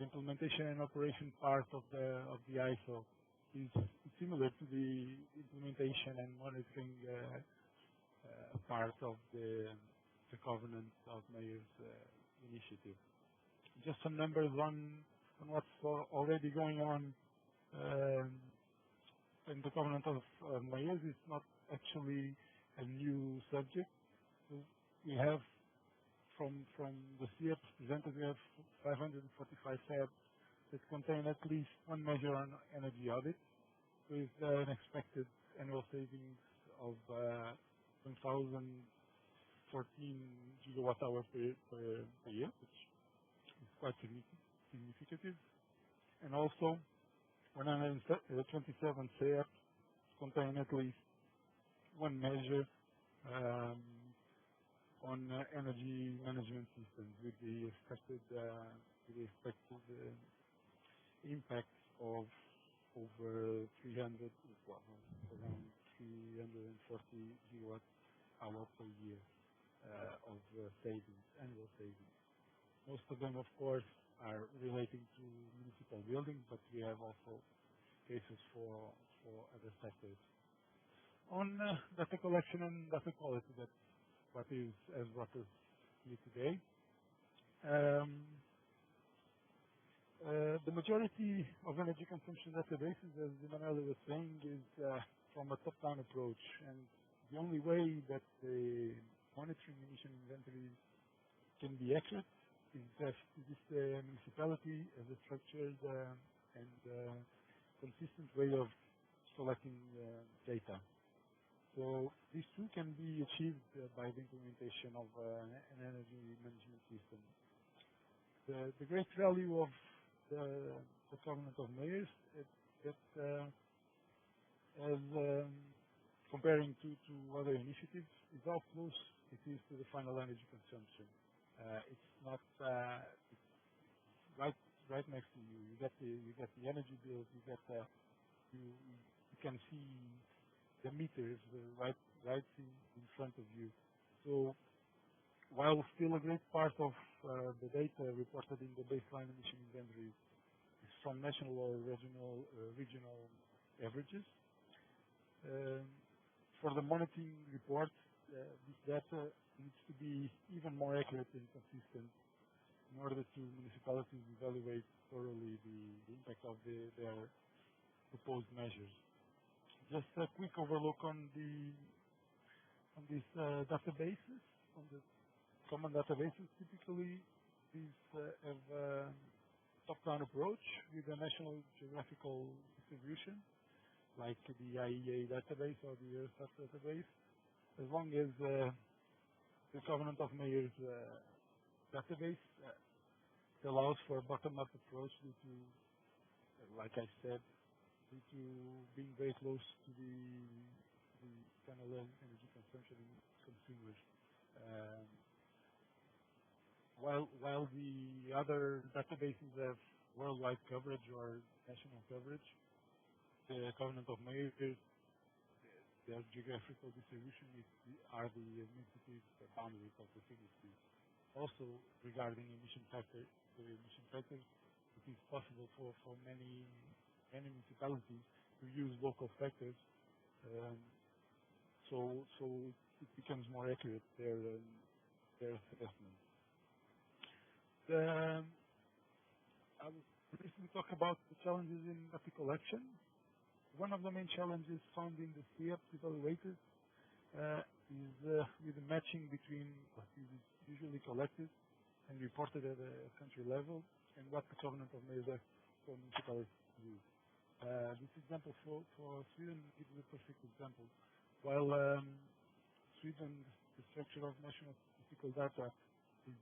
Speaker 5: implementation and operation part of the ISO is similar to the implementation and monitoring part of the Covenant of Mayors initiative. Just some numbers on what's already going on in the Covenant of Mayors. It's not actually a new subject. So we have from the SEAPs presented, we have 545 tabs that contain at least one measure on energy audit, with an expected annual savings of 1,014 gigawatt hours per year, which is quite significant. And also 127 SEAPs contain at least one measure on energy management systems with the expected impact of over 300, well, around 340 gigawatt hour per year of savings, annual savings. Most of them, of course, are relating to municipal buildings, but we have also cases for other sectors. On data collection and data quality, that's what has brought us here today. The majority of energy consumption databases, as Emanuele was saying, is from a top-down approach, and the only way that the monitoring emission inventory can be accurate is if the municipality has a structured and consistent way of collecting data. So these two can be achieved by the implementation of an energy management system. The great value of the Covenant of Mayors is that as comparing to other initiatives, is how close it is to the final energy consumption. It's not it's right next to you. You get the energy bills. You can see the meters right in front of you. So while still a great part of the data reported in the baseline emission inventory is from national or regional averages, for the monitoring report, this data needs to be even more accurate and consistent in order to municipalities evaluate thoroughly the impact of their proposed measures. Just a quick overlook on these databases, on the common databases. Typically, these have a top-down approach with a national geographical distribution, like the IEA database or the Eurostat database, as long as the Covenant of Mayors database allows for a bottom-up approach due to, like I said, due to being very close to the final energy consumption in consumers. While the other databases have worldwide coverage or national coverage, the Covenant of Mayors, their geographical distribution are the administrative boundaries of the cities. Also, regarding emission factors, it is possible for many municipalities to use local factors, so it becomes more accurate their assessment. I will briefly talk about the challenges in data collection. One of the main challenges found in the SEAPs evaluated is with the matching between what is usually collected and reported at a country level and what the Covenant of Mayors asks for municipalities to do. This example for Sweden gives a perfect example. While Sweden, the structure of national statistical data is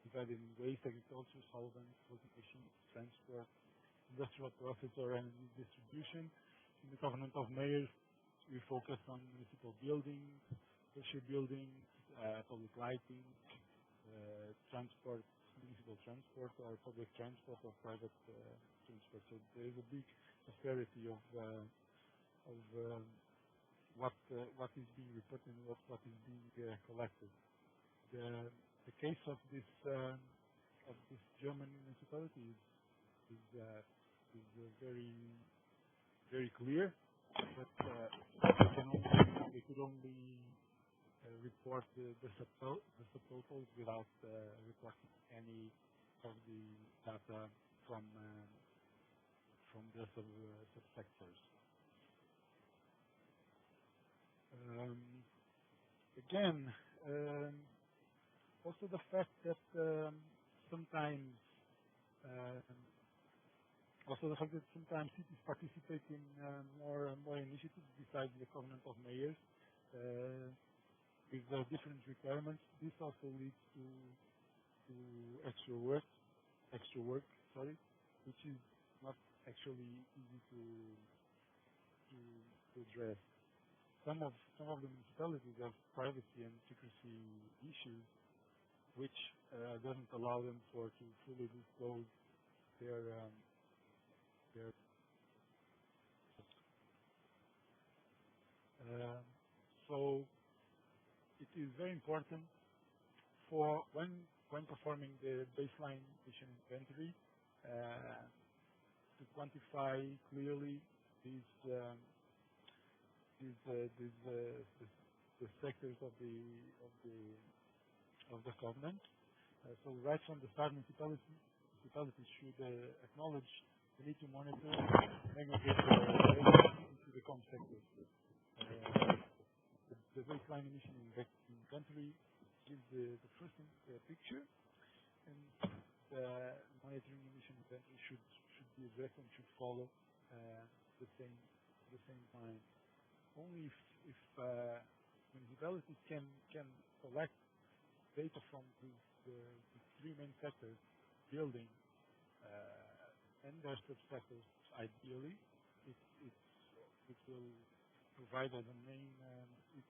Speaker 5: divided in waste, agriculture, solvent, cultivation, transport, industrial process, or energy distribution. In the Covenant of Mayors, we focus on municipal buildings, social buildings, public lighting, transport, municipal transport, or public transport, or private transport. So there is a big disparity of what is being reported and what is being collected. The case of this German municipality is very clear, but they could only report the subtotals without reporting any of the data from the subsectors. Again, also the fact that sometimes cities participate in more initiatives besides the Covenant of Mayors with different requirements. This also leads to extra work, which is not actually easy to address. Some of the municipalities have privacy and secrecy issues, which doesn't allow them to fully disclose their so it is very important for when performing the baseline emission inventory to quantify clearly the sectors of the covenant. So right from the start, municipalities should acknowledge the need to monitor and aggregate into the COM sector. The baseline emission inventory gives the first picture, and the monitoring emission inventory should be addressed and should follow the same time. Only if municipalities can collect data from the three main sectors, building and their subsectors, ideally, it will provide as a main. It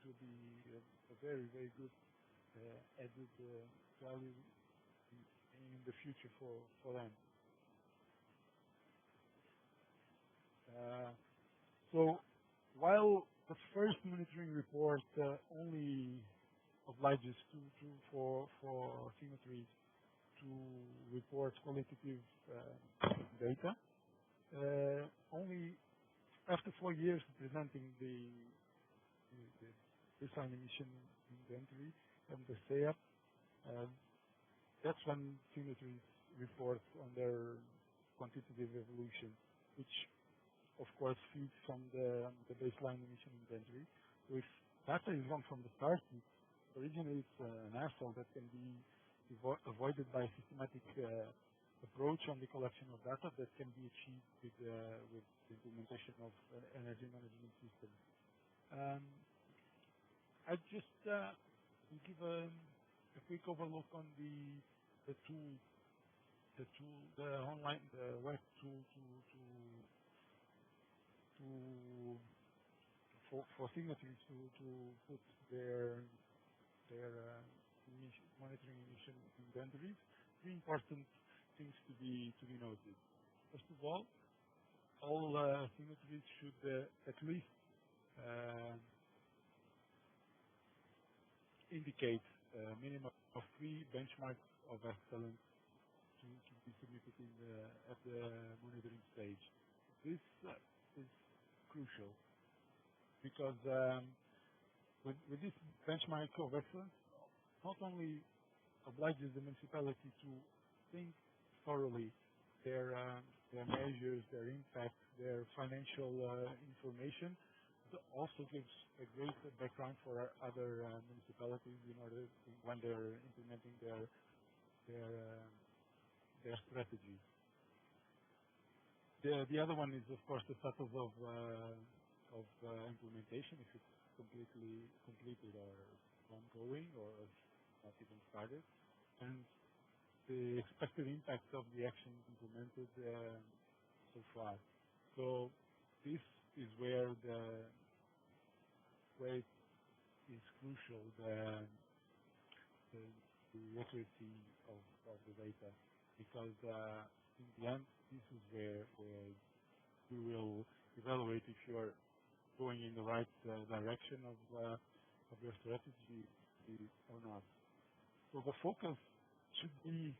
Speaker 5: will be a very good added value in the future for them. So while the first monitoring report only obliges for signatories to report qualitative data, only after 4 years presenting the baseline emission inventory and the SEAP, that's when signatories report on their quantitative evolution, which of course feeds from the baseline emission inventory. So if data is wrong from the start, it originates an hassle that can be avoided by a systematic approach on the collection of data that can be achieved with the implementation of energy management systems. I just give a quick overlook on the online web tool for signatories to put their monitoring emission inventories. Three important things to be noted. First of all signatories should at least indicate a minimum of 3 benchmarks of excellence to be submitted at the monitoring stage. This is crucial because with this benchmark of excellence, not only obliges the municipality to think thoroughly their measures, their impact, their financial information, but also gives a great background for other municipalities in order when they're implementing their strategy. The other one is, of course, the status of implementation. completely completed or ongoing or not even started, and the expected impact of the actions implemented so far. So this is where it is crucial, the, the accuracy of the data, because in the end, this is where we will evaluate if you are going in the right direction of your strategy or not. So the focus should be,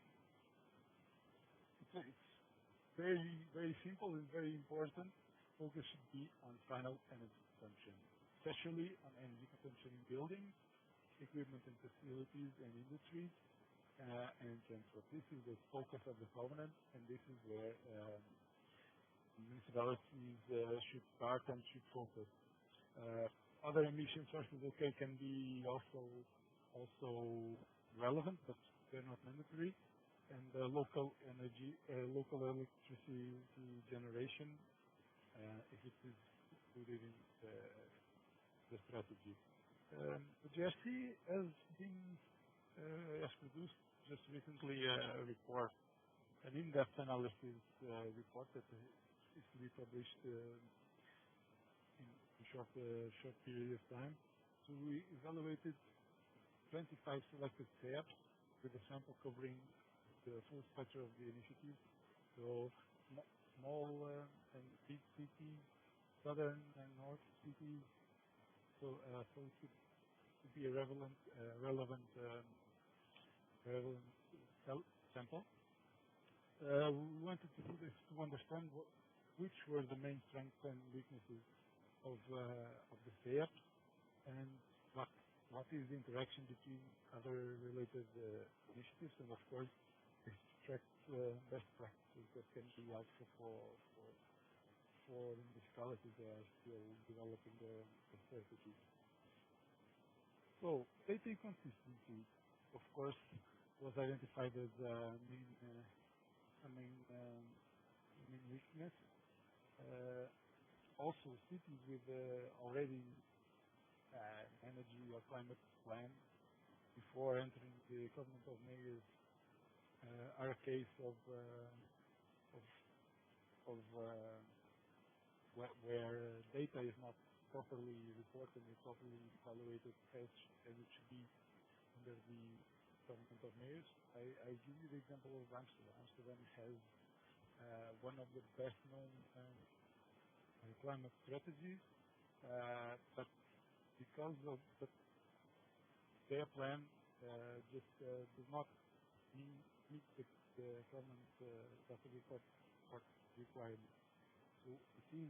Speaker 5: it's very, very simple and very important. Focus should be on final energy consumption, especially on energy consumption in buildings, equipment and facilities and industries, and transport. This is the focus of the covenant, and this is where municipalities should start and should focus. Other emission sources, okay, can be also relevant, but they're not mandatory. And local energy, local electricity generation, if it is included in the strategy. The GRC has produced just recently a report, an in-depth analysis report that is to be published in a short period of time. So we evaluated 25 selected SEAPs with a sample covering the full spectrum of the initiative. So small and big cities, southern and north cities. So it could be a relevant sample. We wanted to do this to understand which were the main strengths and weaknesses of the SEAPs, and what is the interaction between other related initiatives, and of course extract best practices that can be helpful for municipalities that are still developing the strategies. So data inconsistency, of course, was identified as a main weakness. Also, cities with already energy or climate plan before entering the Covenant of Mayors are a case of where data is not properly reported and properly evaluated as it should be under the Covenant of Mayors. I give you the example of Amsterdam. Amsterdam has one of the best known climate strategies, but because of their plan just does not meet the government data report requirement. So it is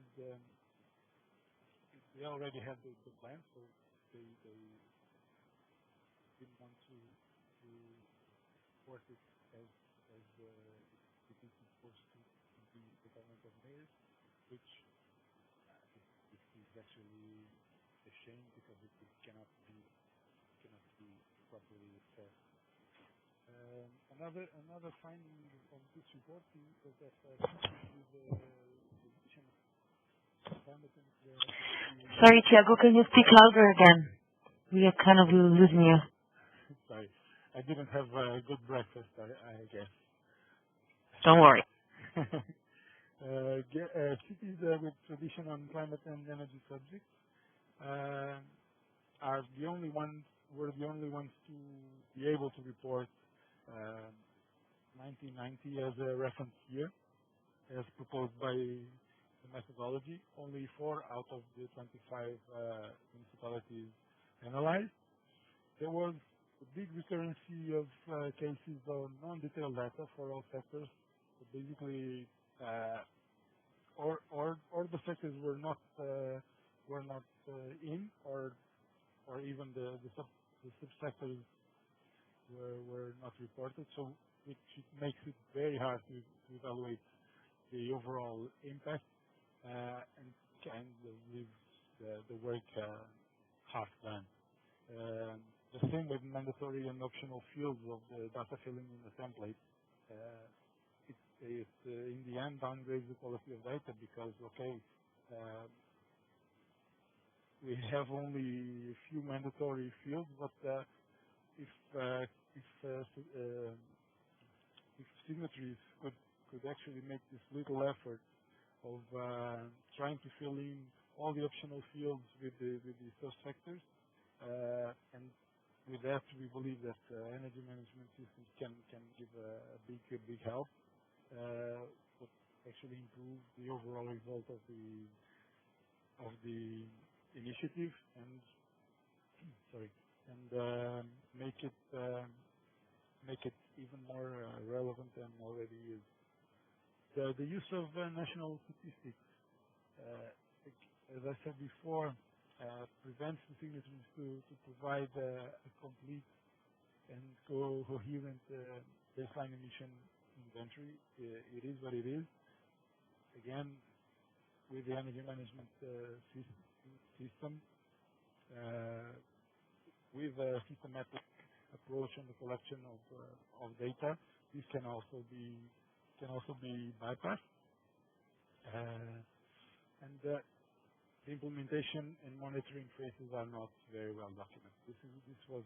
Speaker 5: they already have the plan, so they didn't want to report it as it is supposed to be the government of mayors, which it is actually a shame because it cannot be properly assessed. Another finding of this report is that
Speaker 1: Sorry, Tiago, can you speak louder again? We are kind of losing you.
Speaker 5: Sorry, I didn't have a good breakfast, I guess.
Speaker 1: Don't worry.
Speaker 5: Cities with tradition on climate and energy subjects were the only ones to be able to report 1990 as a reference year, as proposed by the methodology. Only 4 out of the 25 municipalities analyzed. There was a big recurrency of cases of non-detailed data for all sectors. So basically, or the sectors were not in, or even the subsectors were not reported. So which makes it very hard to evaluate the overall impact and kind of leaves the work half done. The same with mandatory and optional fields of the data filling in the template. It in the end downgrades the quality of data because, okay, we have only a few mandatory fields, but if uh, if uh, s- uh, if signatories could actually make this little effort of trying to fill in all the optional fields with the subsectors, and with that, we believe that energy management systems can give a big help, would actually improve the overall result of the initiative, and sorry, and make it even more relevant than already is. The use of national statistics, as I said before, prevents the signatories to provide a complete and coherent baseline emission inventory. It is what it is. Again, with the energy management system, with a systematic approach on the collection of data, this can also be bypassed. And the implementation and monitoring phases are not very well documented. This was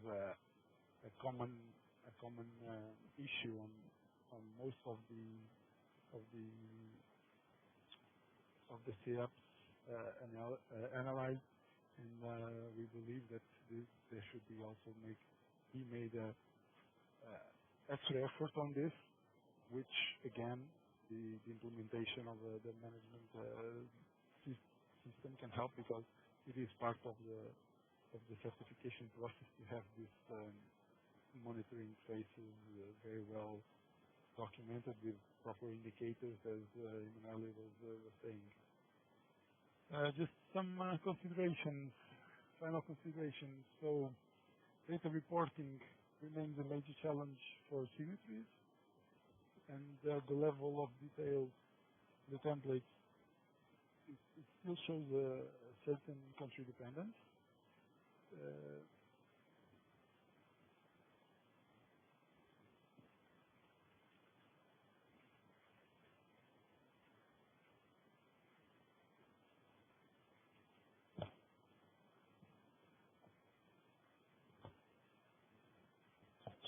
Speaker 5: a common issue on most of the SEAPs analyzed, and we believe that there should be also be made a extra effort on this, which again the implementation of the management system can help, because it is part of the certification process to have this monitoring phases very well documented with proper indicators, as Emanuele was saying. Just some considerations, final considerations. So, data reporting remains a major challenge for signatories, and the level of detail, the templates, it still shows a certain country dependence.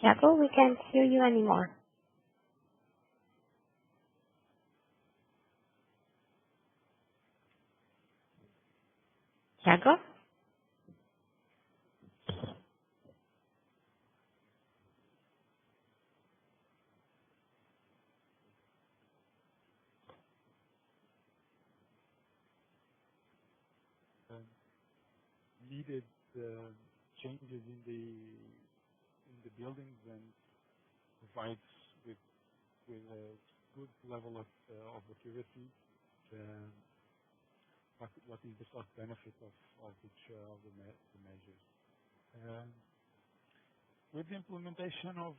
Speaker 3: Tiago, we can't hear you anymore. Tiago?
Speaker 5: Needed changes in the buildings, and provides with a good level of accuracy what is the cost benefit of each of the measures. With the implementation of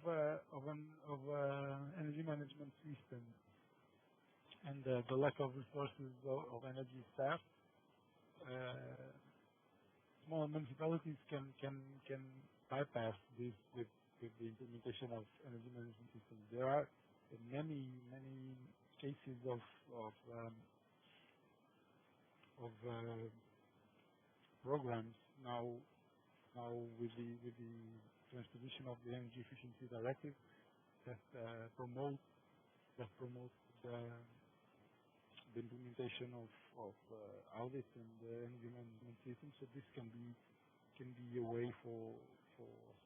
Speaker 5: energy management system and the lack of resources of energy staff, small municipalities can bypass this with the implementation of energy management systems. There are many cases of programs now with the transposition of the Energy Efficiency Directive that promote the implementation of audit and energy management systems. So this can be a way for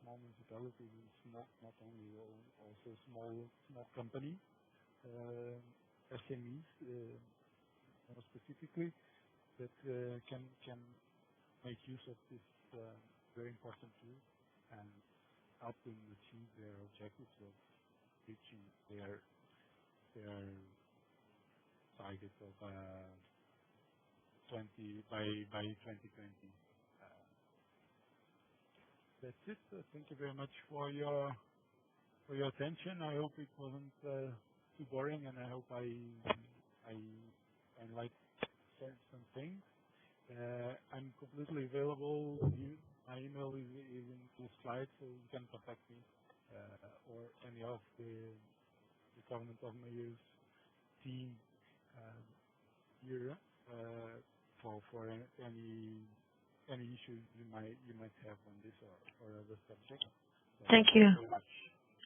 Speaker 5: small municipalities and not only, also small companies, SMEs more specifically, that can make use of this very important tool and help them achieve their objectives of reaching their target of 2020. That's it. Thank you very much for your attention. I hope it wasn't too boring, and I hope I like some things. I'm completely available. My email is in the slide, so you can contact me or any of the Government of Mayors team here for any any issues you might have on this or other subject. So
Speaker 1: Thank you.
Speaker 5: very much.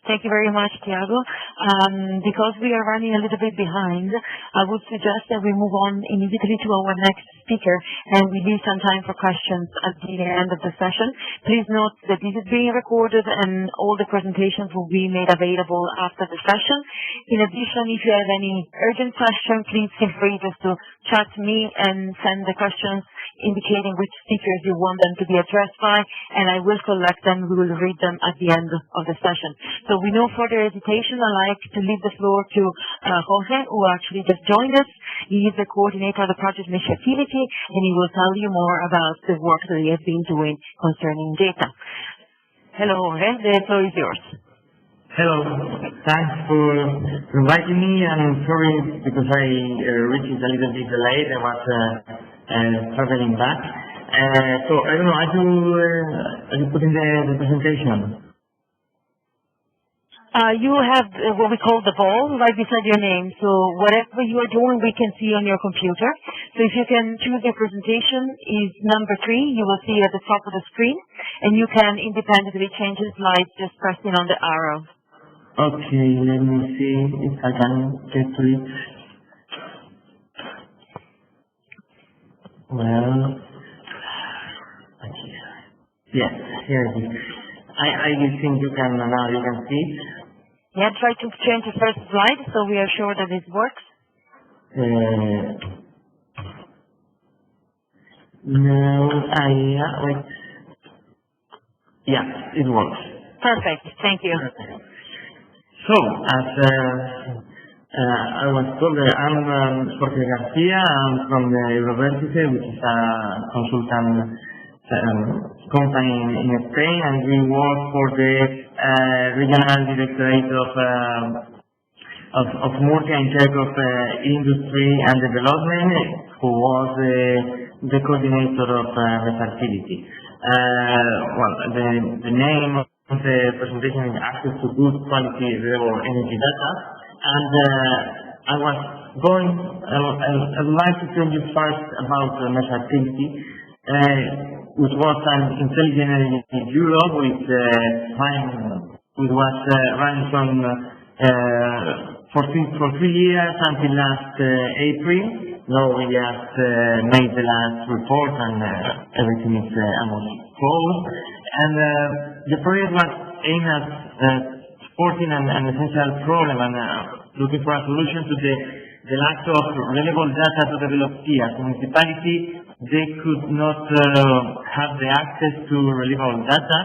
Speaker 1: Thank you very much, Tiago. Because we are running a little bit behind, I would suggest that we move on immediately to our next speaker and we leave some time for questions at the end of the session. Please note that this is being recorded and all the presentations will be made available after the session. In addition, if you have any urgent questions, please feel free just to chat to me and send the questions indicating which speakers you want them to be addressed by, and I will collect them. We will read them at the end of the session. So with no further hesitation, I'd like to leave the floor to Jorge, who actually just joined us. He is the coordinator of the project Mission Utility, and he will tell you more about the work that he has been doing concerning data. Hello, Jorge. The floor is yours.
Speaker 6: Hello. Thanks for inviting me. I'm sorry because I reached a little bit late. I was traveling back. So I don't know. Are you putting the presentation?
Speaker 1: You have what we call the ball right beside your name. So whatever you are doing, we can see on your computer. So if you can choose your presentation is number 3, you will see at the top of the screen, and you can independently change the slides just pressing on the arrow.
Speaker 6: Okay, let me see if I can get to it. Well, yes, here it is. I think you can now. You can see it.
Speaker 1: Yeah, try to change the first slide so we are sure that it works.
Speaker 6: No, wait. Yeah, it works.
Speaker 1: Perfect. Thank you.
Speaker 6: So, as I was told, I'm Jorge Garcia. I'm from the university, which is a consultant company in Spain, and we work for the regional directorate of Murcia in charge of industry and development, who was the coordinator of the facility. Well, the name of the presentation is Access to Good Quality Renewable Energy Data, and I would like to tell you first about the facility, which was an intelligent energy bureau which was running for 3 years until last April. Now we just made the last report and everything is almost closed. And the project was aimed at supporting an essential problem and looking for a solution to the lack of reliable data to develop SEAPs. Municipality, they could not have the access to reliable data.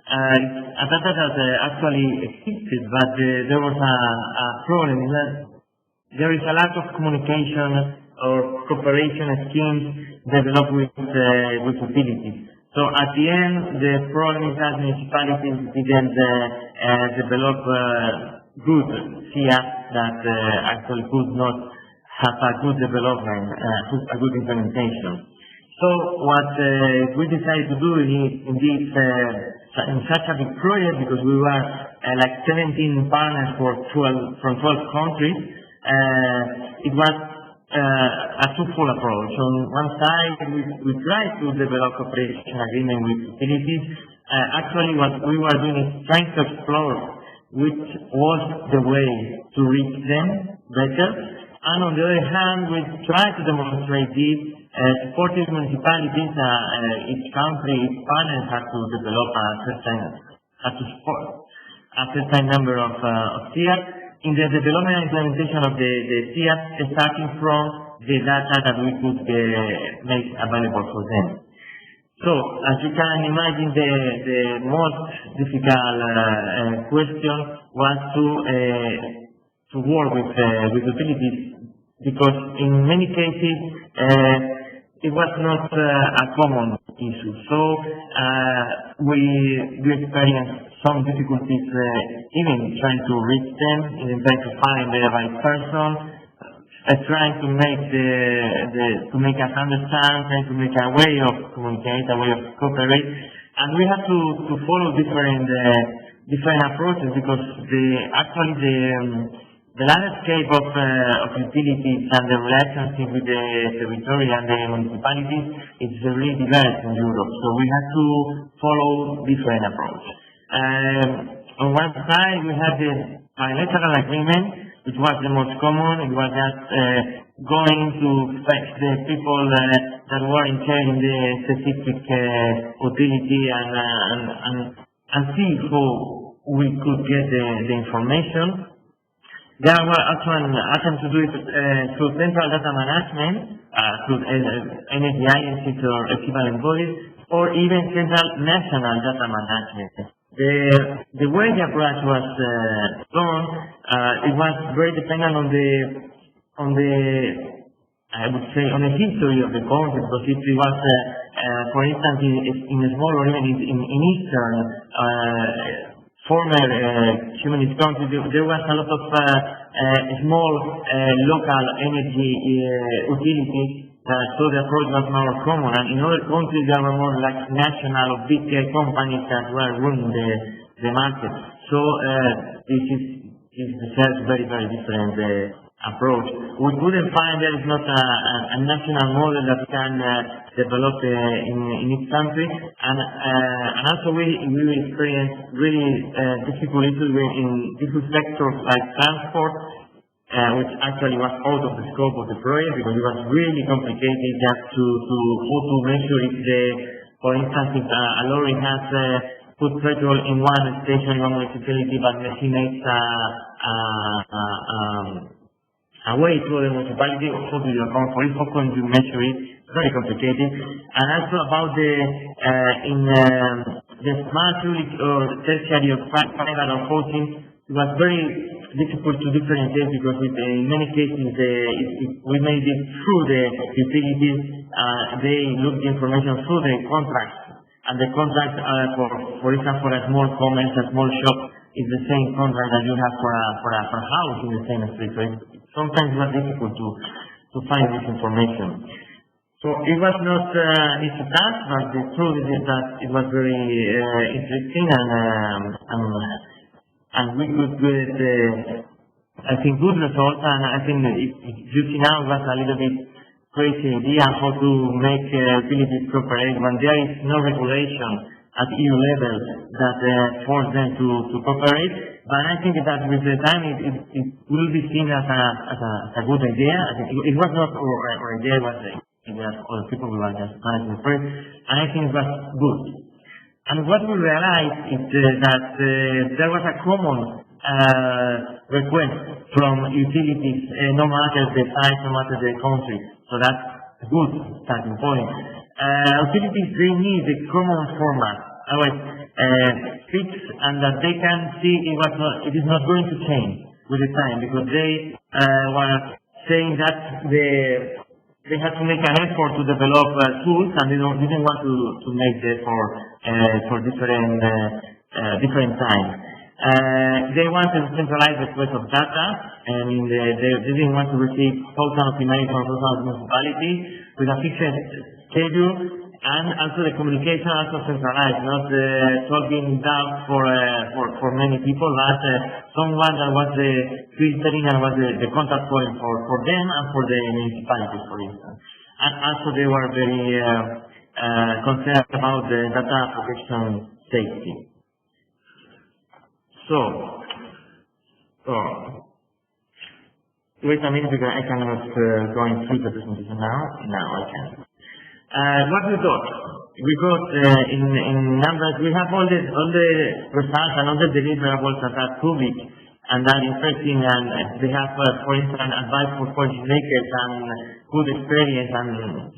Speaker 6: A data that actually existed, but there was a problem in that there is a lack of communication or cooperation schemes developed with utilities. So at the end, the problem is that municipalities didn't develop good SEAPs that actually could not have a good development, a good implementation. So what we decided to do is indeed in such a big project, because we were like 17 partners from 12 countries, it was a twofold approach. On one side, we tried to develop cooperation agreement with utilities. Actually, what we were doing is trying to explore which was the way to reach them better. And on the other hand, we tried to demonstrate this, supporting municipalities, each country, each partner had to develop had to support a certain number of SEAPs in the development and implementation of the SEAPs, starting from the data that we could make available for them. So, as you can imagine, the most difficult question was to work with utilities, because in many cases it was not a common issue. So we experienced some difficulties even trying to reach them, even trying to find the right person, trying to make us understand, trying to make a way of communicate, a way of cooperate, and we have to follow different approaches, because the landscape of utilities and the relationship with the territory and the municipalities is really diverse in Europe. So we have to follow different approach. On one side, we have the bilateral agreement, which was the most common. It was just going to fetch the people that were in charge in the specific utility and see how we could get the information. There were also an attempt to do it through central data management, through energy agencies or equivalent bodies, or even central national data management. The way the approach was done, it was very dependent on the I would say on the history of the country, because if it was, for instance, in a small or even in eastern former communist countries, there was a lot of small local energy utilities, so the approach was more common. And in other countries, there were more like national or big companies that were running the market. So this is very, very different approach. We couldn't find there is not a national model that can develop in each country, and also we experienced really difficult issues in different sectors like transport, which actually was out of the scope of the project because it was really complicated just to how to measure if for instance, if a lorry has put petrol in one station in one municipality but estimates a way to the municipality, or how do you account for it, how can you measure it? Very complicated. And also about the smart public or tertiary or private or housing, it was very difficult to differentiate because in many cases we made it through the utilities, they looked the information through the contracts, and the contracts are for example for a small commerce, a small shop, is the same contract that you have for a house in the same street. So sometimes it was difficult to find this information. So it was not an easy task, but the truth is that it was very interesting, and we could get, I think, good results. And I think if you see now, it was a little bit crazy idea how to make utilities cooperate when there is no regulation at EU level that force them to cooperate. But I think that with the time it will be seen as a good idea. I think it was not our idea, it was the idea of other people who were just managing the project, and I think it was good. And what we realized is that there was a common request from utilities, no matter the size, no matter the country. So that's a good starting point. Utilities, they need a common format, fixed, and that they can see it is not going to change with the time, because they were saying that they had to make an effort to develop tools, and they didn't want to make them for different times. They wanted to centralize the request of data, and they didn't want to receive thousands of emails from thousands of municipalities with a fixed schedule, and also the communication also centralized, not talking down for many people, but someone that was the filtering and was the contact point for them and for the municipalities, for instance. And also they were very concerned about the data protection safety. So wait a minute, because I cannot go into the presentation now. Now I can. What we got? We got in numbers. We have all the results and all the deliverables that are public and are interesting, and they have, for instance, advice for policymakers and good experience and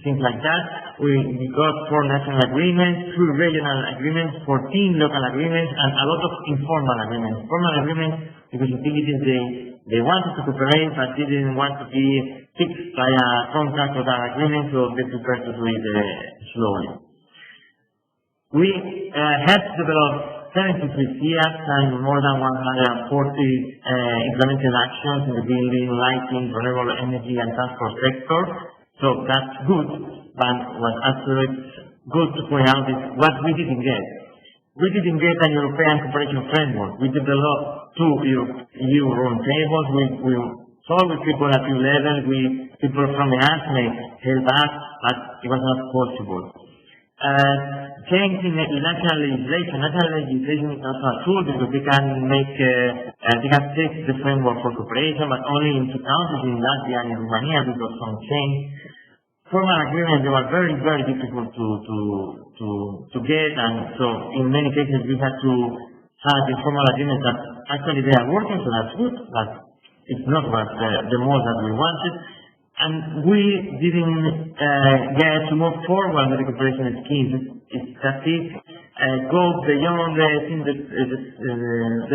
Speaker 6: things like that. We got 4 national agreements, 2 regional agreements, 14 local agreements, and a lot of informal agreements. Formal agreements because utilities they wanted to cooperate, but they didn't want to be fixed by a contract or an agreement, so they prefer to do it slowly. We had developed 73 SEAPs and more than 140 implemented actions in the building, lighting, renewable energy, and transport sector. So that's good, but what also is good to point out is what we didn't get. we didn't get a European cooperation framework. We developed two EU roundtables. We talked with people at EU level. People from the ASME helped us, but it was not possible. Changing national legislation is also a tool because they can set the framework for cooperation, but only in two countries, in Latvia and in Romania, because some change. Formal agreements, they were very, very difficult to get, and so in many cases we had to have informal agreements that actually they are working, so that's good, but it's not what the most that we wanted. And we didn't get to move forward with the cooperation schemes. It's that it goes beyond the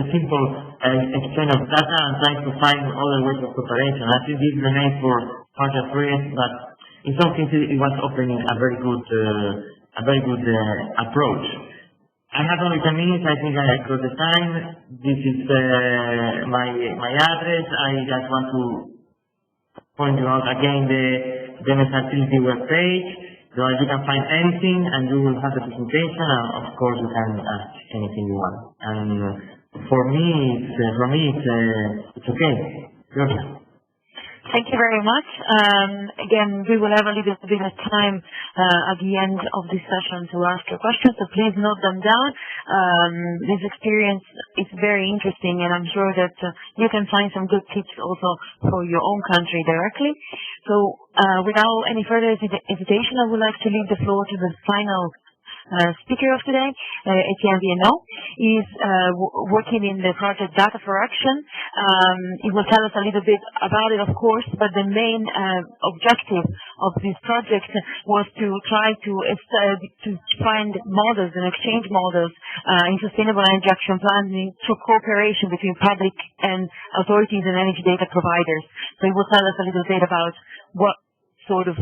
Speaker 6: simple exchange of data and trying to find other ways of cooperation. I think this remains for part of it, but in some cases it was opening a very good approach. I have only 10 minutes. I think I got the time. This is my address. I just want to point you out again the EnMS Activity webpage. So you can find anything, and you will have the presentation. And of course, you can ask anything you want. And for me, it's okay. Georgia.
Speaker 1: Thank you very much. Again, we will have a little bit of time at the end of this session to ask your questions, so please note them down. This experience is very interesting, and I'm sure that you can find some good tips also for your own country directly. So without any further hesitation, I would like to leave the floor to the final speaker of today, Etienne Vienneau. He's working in the project Data for Action. He will tell us a little bit about it, of course, but the main objective of this project was to try to find models and exchange models in sustainable energy action planning through cooperation between public and authorities and energy data providers. So he will tell us a little bit about what sort of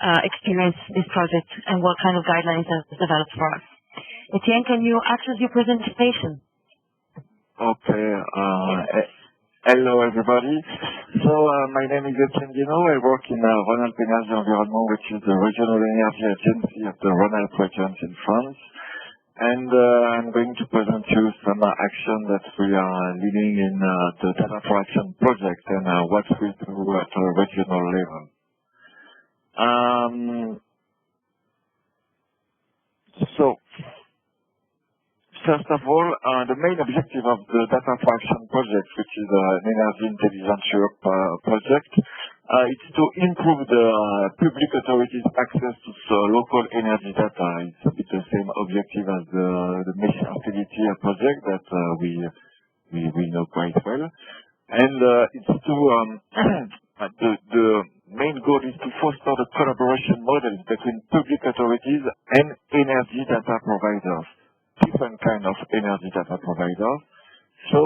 Speaker 1: experience this project and what kind of guidelines has developed for us. Etienne, can you access your presentation?
Speaker 7: Okay. Hello, everybody. So my name is Etienne Vienneau. I work in Rhône-Alpes Energy Environment, which is the regional energy agency of the Rhône-Alpes region in France. And I'm going to present you some action that we are leading in the Data for Action project and what we do at a regional level. So, first of all, the main objective of the Data for Action project, which is an Energy Intelligence Europe project, is to improve the public authorities' access to local energy data. It's a bit the same objective as the Mission Activity project that we know quite well. And it's to the main goal is to foster the collaboration model between public authorities and energy data providers, different kind of energy data providers. So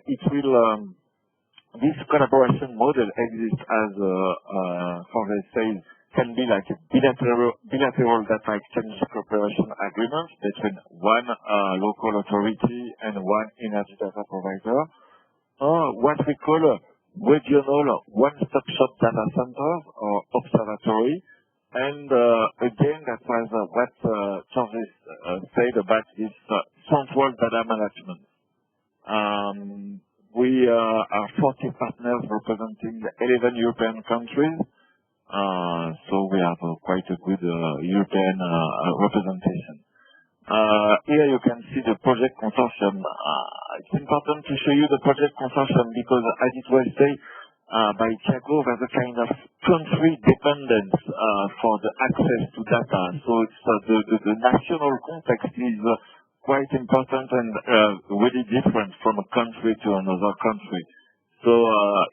Speaker 7: it will this collaboration model exists as how they say can be like a bilateral data exchange cooperation agreement between one local authority and one energy data provider, or what we call regional one-stop shop data centers or observatory. And again, that was what Georges said about this central data management. We are 40 partners representing 11 European countries. So we have quite a good European representation. Here you can see the project consortium. It's important to show you the project consortium because, as it was said by Thiago, there's a kind of country dependence for the access to data. So it's the national context is quite important and really different from a country to another country. So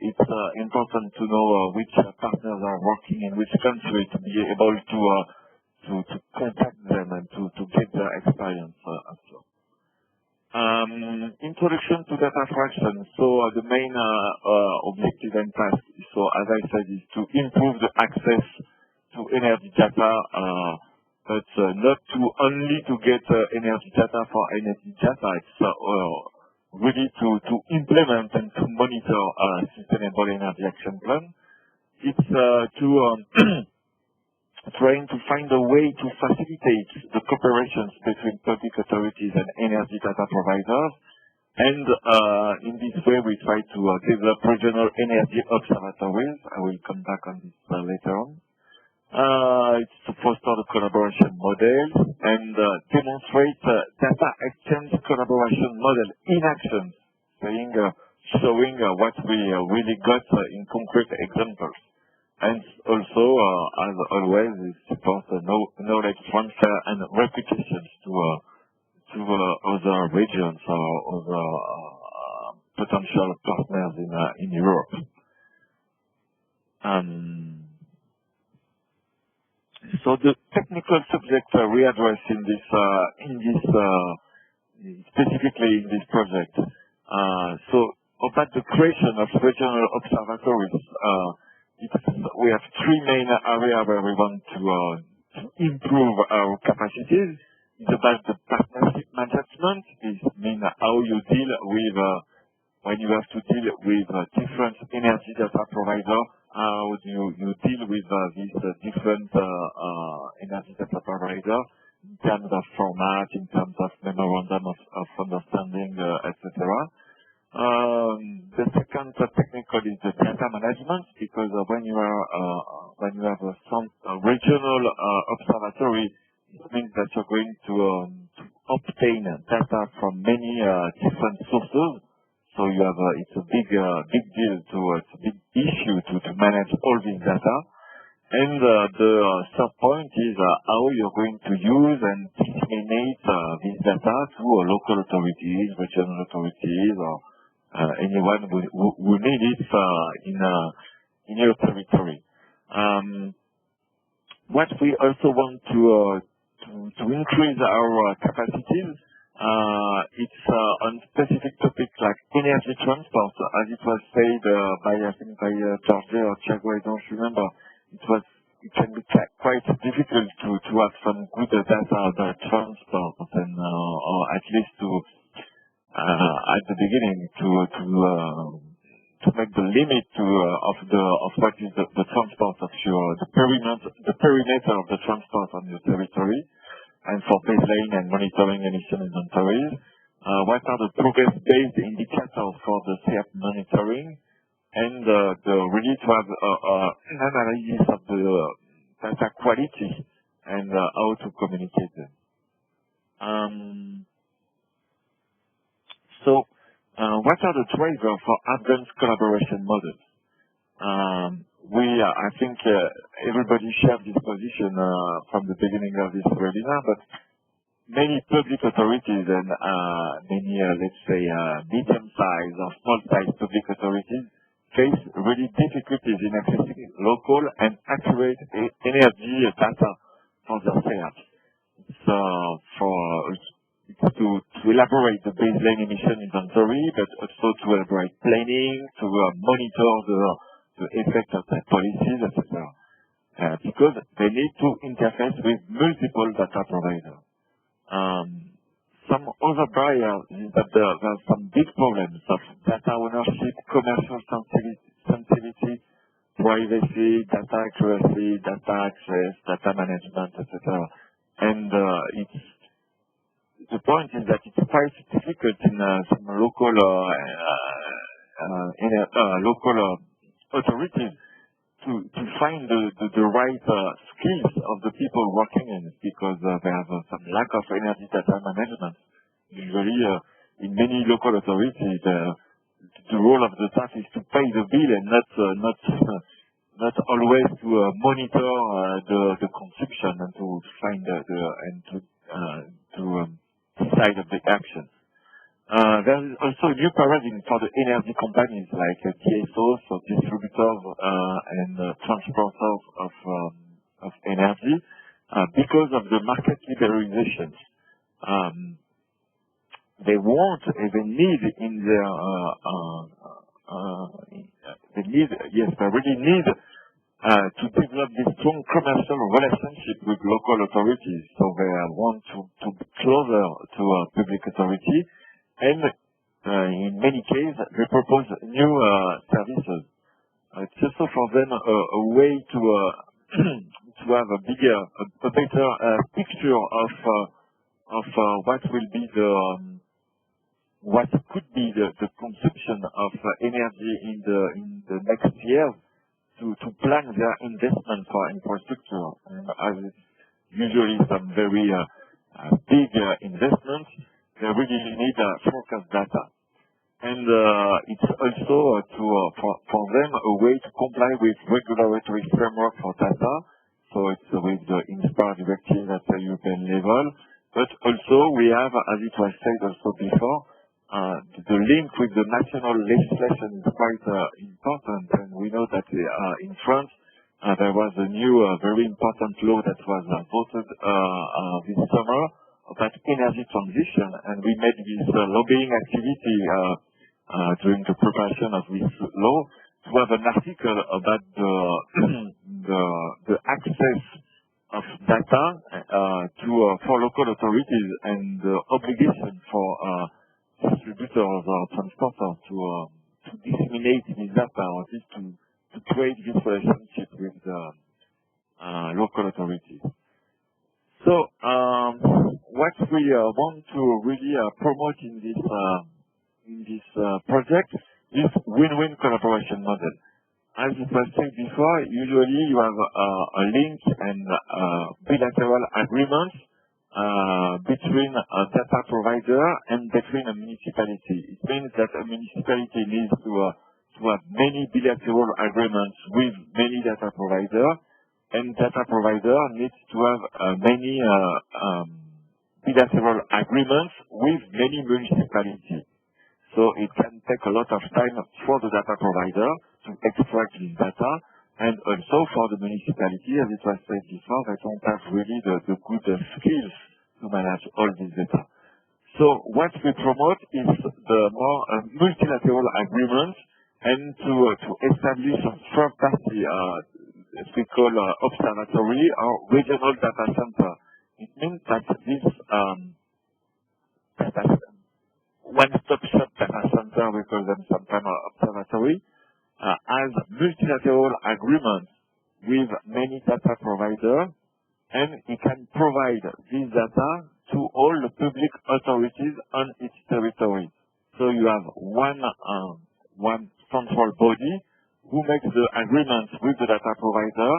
Speaker 7: it's important to know which partners are working in which country to be able to contact them and to get their experience also. Introduction to Data for Action. So the main objective and task, so as I said, is to improve the access to energy data, but not to only to get energy data for energy data. It's really to implement and to monitor sustainable energy action plan. It's to trying to find a way to facilitate the cooperations between public authorities and energy data providers. And in this way, we try to develop regional energy observatories. I will come back on this later on. It's to foster the collaboration model and demonstrate data exchange collaboration model in action, showing what we really got in concrete examples. And also, as always, it supports knowledge transfer and replications to other regions or other potential partners in Europe. So the technical subject we address in this specifically in this project. So about the creation of regional observatories, we have three main areas where we want to improve our capacities. It's about the partnership management. This means how you deal with when you have to deal with different energy data providers. How do you deal with these different energy data providers in terms of format, in terms of memorandum of understanding, etc. The second technical is the data management, because when you have a regional observatory, it means that you're going to obtain data from many different sources. So you have it's a big deal it's a big issue to manage all this data. And the third point is how you're going to use and disseminate this data to local authorities, regional authorities, or anyone who need it in your territory. What we also want to increase our capacities, it's on specific topics like energy transport, as it was said by George or Thiago, I don't remember. It can be quite difficult to have some good data about transport, and or at least to at the beginning to make the limit of what is the transport of the perimeter of the transport on your territory, and for baseline and monitoring emission inventories. What are the progress-based indicators for the SEAP monitoring, and really to have an analysis of the data quality and how to communicate them. So, what are the drivers for advanced collaboration models? I think everybody shared this position from the beginning of this webinar, but many public authorities and many, let's say, medium-sized or small-sized public authorities face really difficulties in accessing local and accurate energy data for their SEAPs. It's to elaborate the baseline emission inventory, but also to elaborate planning, to monitor the effect of their policies, etc. Because they need to interface with multiple data providers. Some other barriers is that there are some big problems of data ownership, commercial sensitivity, privacy, data accuracy, data access, data management, etc. And the point is that it's quite difficult in some local authorities to find the right skills of the people working in it, because they have some lack of energy data management. Usually, in many local authorities, the role of the staff is to pay the bill and not always to monitor the consumption and to find to decide of the actions. There is also a new paradigm for the energy companies like TSOs, so distributors and transporters of energy, because of the market liberalization. They want, they need in their, they really need to develop this strong commercial relationship with local authorities. So they want to be closer to a public authority. And in many cases, they propose new services. It's also for them a way to to have a better picture of what will be what could be the consumption of energy in the next years to plan their investment for infrastructure. And as usually some very big investments, they really need forecast data. And it's also for them a way to comply with regulatory framework for data. So it's with the INSPIRE directive at the European level. But also we have, as it was said also before, the link with the national legislation is quite important. And we know that in France, there was a new, very important law that was voted this summer about energy transition. And we made this lobbying activity during the preparation of this law to have an article about the access of data for local authorities and the obligation for distributors or transporters to disseminate this data, or at least to create this relationship with the local authorities. So what we want to really promote in this project is win-win collaboration model. As it was said before, usually you have a link and bilateral agreements between a data provider and between a municipality. It means that a municipality needs to have many bilateral agreements with many data providers, and data provider needs to have many bilateral agreements with many municipalities. So it can take a lot of time for the data provider to extract this data, and also for the municipality, as it was said before, they don't have really the good skills to manage all this data. So what we promote is the more multilateral agreements, and to establish a third-party, as we call observatory or regional data center. It means that this one-stop shop data center, we call them sometimes observatory, has multilateral agreements with many data providers, and it can provide this data to all the public authorities on its territory. So you have one central body who makes the agreements with the data provider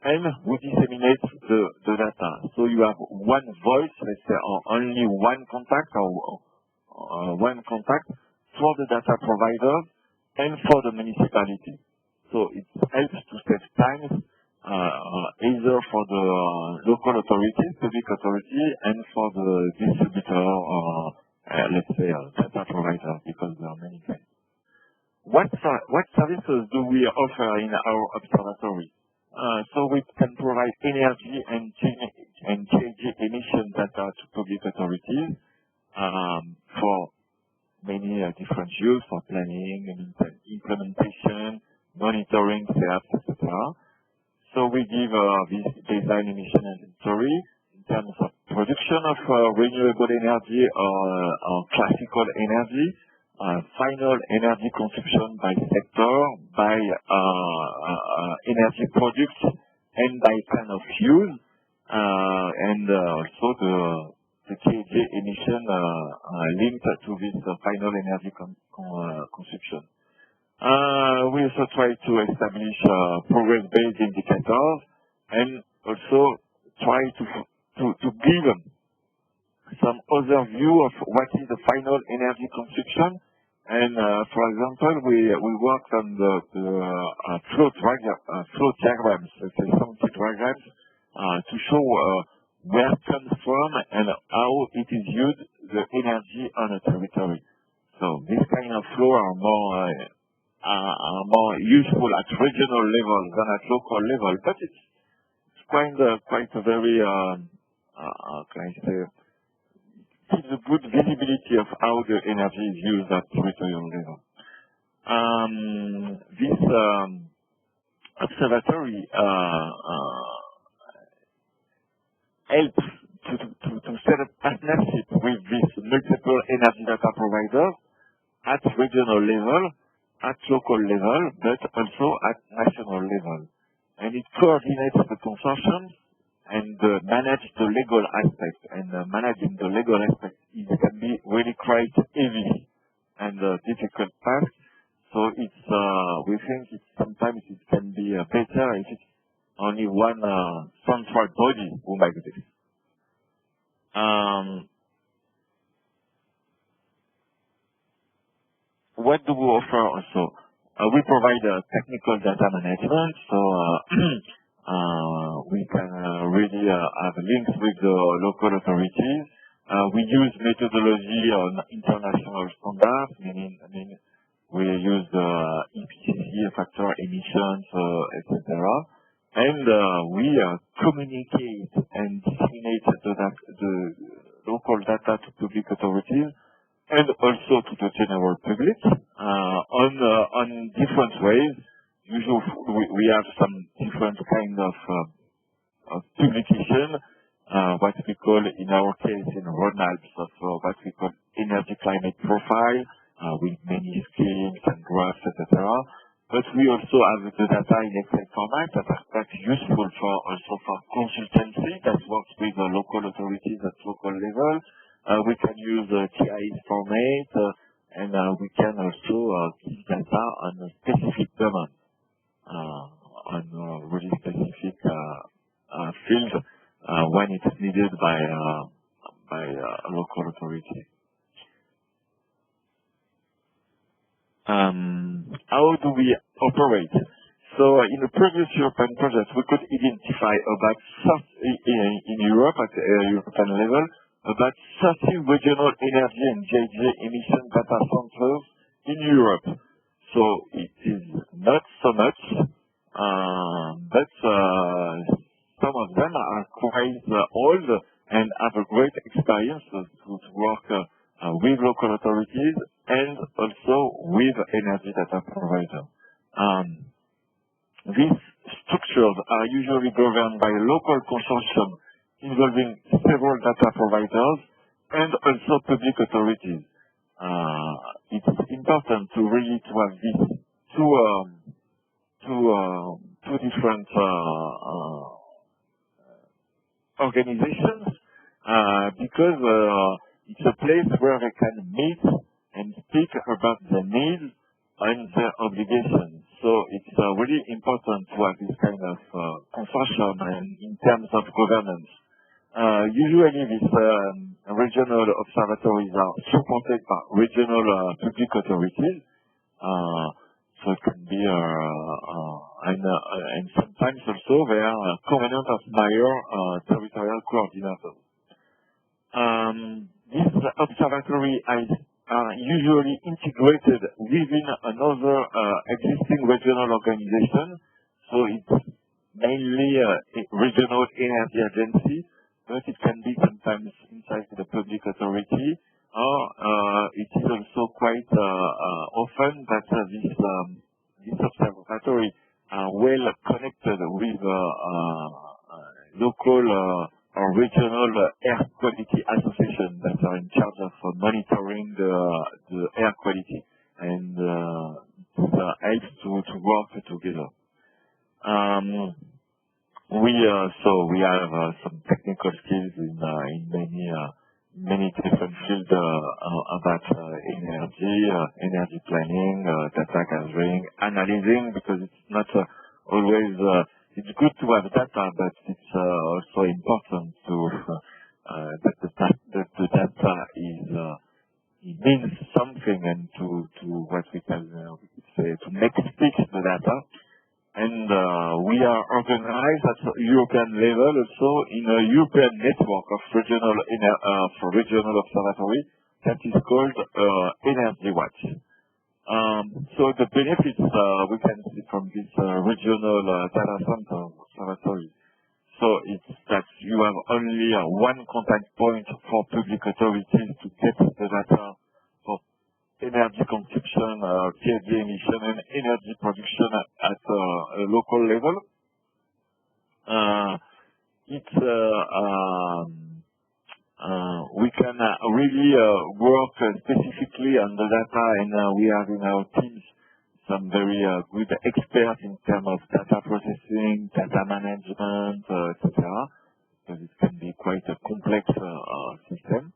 Speaker 7: and who disseminates the data. So you have one voice, let's say, or only one contact for the data provider and for the municipality. So it helps to save time, either for the local authorities, public authority, and for the distributor or, let's say, data provider, because there are many kinds. What services do we offer in our observatory? So we can provide energy and GHG emission data to public authorities for many different use, for planning, implementation, monitoring, SEAPs, etc. So we give this baseline emission inventory in terms of production of renewable energy or classical energy, final energy consumption by sector, by energy products, and by kind of use, and also the GHG emission linked to this final energy consumption. We also try to establish progress-based indicators, and also try to give some other view of what is the final energy consumption. And for example, we worked on the flow diagrams, let's say some diagrams, to show where it comes from and how it is used, the energy on a territory. So this kind of flow are more useful at regional level than at local level, but it's quite a very can I say, gives a good visibility of how the energy is used at territorial level. This observatory helps to set up partnership with these multiple energy data providers at regional level, at local level, but also at national level. and it coordinates the consortium and manage the legal aspect. And managing the legal aspect can be really quite heavy and difficult task. So it's we think sometimes it can be better if it's only one central body who makes this. What do we offer also? We provide technical data management, so we can really have links with the local authorities. We use methodology on international standards, meaning we use the EPCC factor emissions, etc. And we communicate and disseminate the local data to public authorities and also to the general public on different ways. Usually we have some different kind of publication, what we call in our case in roadmaps of what we call energy climate profile with many schemes and graphs, etc. But we also have the data in Excel format that are quite useful for consultancy that works with local authorities at local level. We can use TIS format, and we can also give data on a specific domain, on a really specific field when it's needed by a local authority. How do we operate? So in the previous European project, we could identify about 30, in Europe at the European level, about 30 regional energy and GHG emission data centers in Europe. So it is not so much, but some of them are quite old and have a great experience to work with local authorities and also with energy data providers. These structures are usually governed by a local consortium involving several data providers and also public authorities. It's important to really to have these two different organizations because it's a place where they can meet and speak about their needs and their obligations. So it's really important to have this kind of consortium and in terms of governance. Usually these regional observatories are supported by regional public authorities. So it can be, and sometimes also they are covenant of mayor territorial coordinators. This observatory are usually integrated within another existing regional organization. So it's mainly a regional energy agency, but it can be sometimes inside the public authority, or it is also quite often that this observatory are well connected with local or regional air quality association that are in charge of monitoring the air quality, and helps to work together. We have some technical skills in many different fields about energy planning, data gathering, analyzing, because it's not always. It's good to have data, but it's also important to that the data it means something, and to what we can say to make speak the data. And we are organized at European level also in a European network of regional observatory that is called Energy Watch. So the benefits we can see from this regional data center observatory. So it's that you have only one contact point for public authorities to get the data for energy consumption, GHG emission, and energy production at a local level. We can really work specifically on the data, and we have in our teams some very good experts in terms of data processing, data management, etc. Because it can be quite a complex system.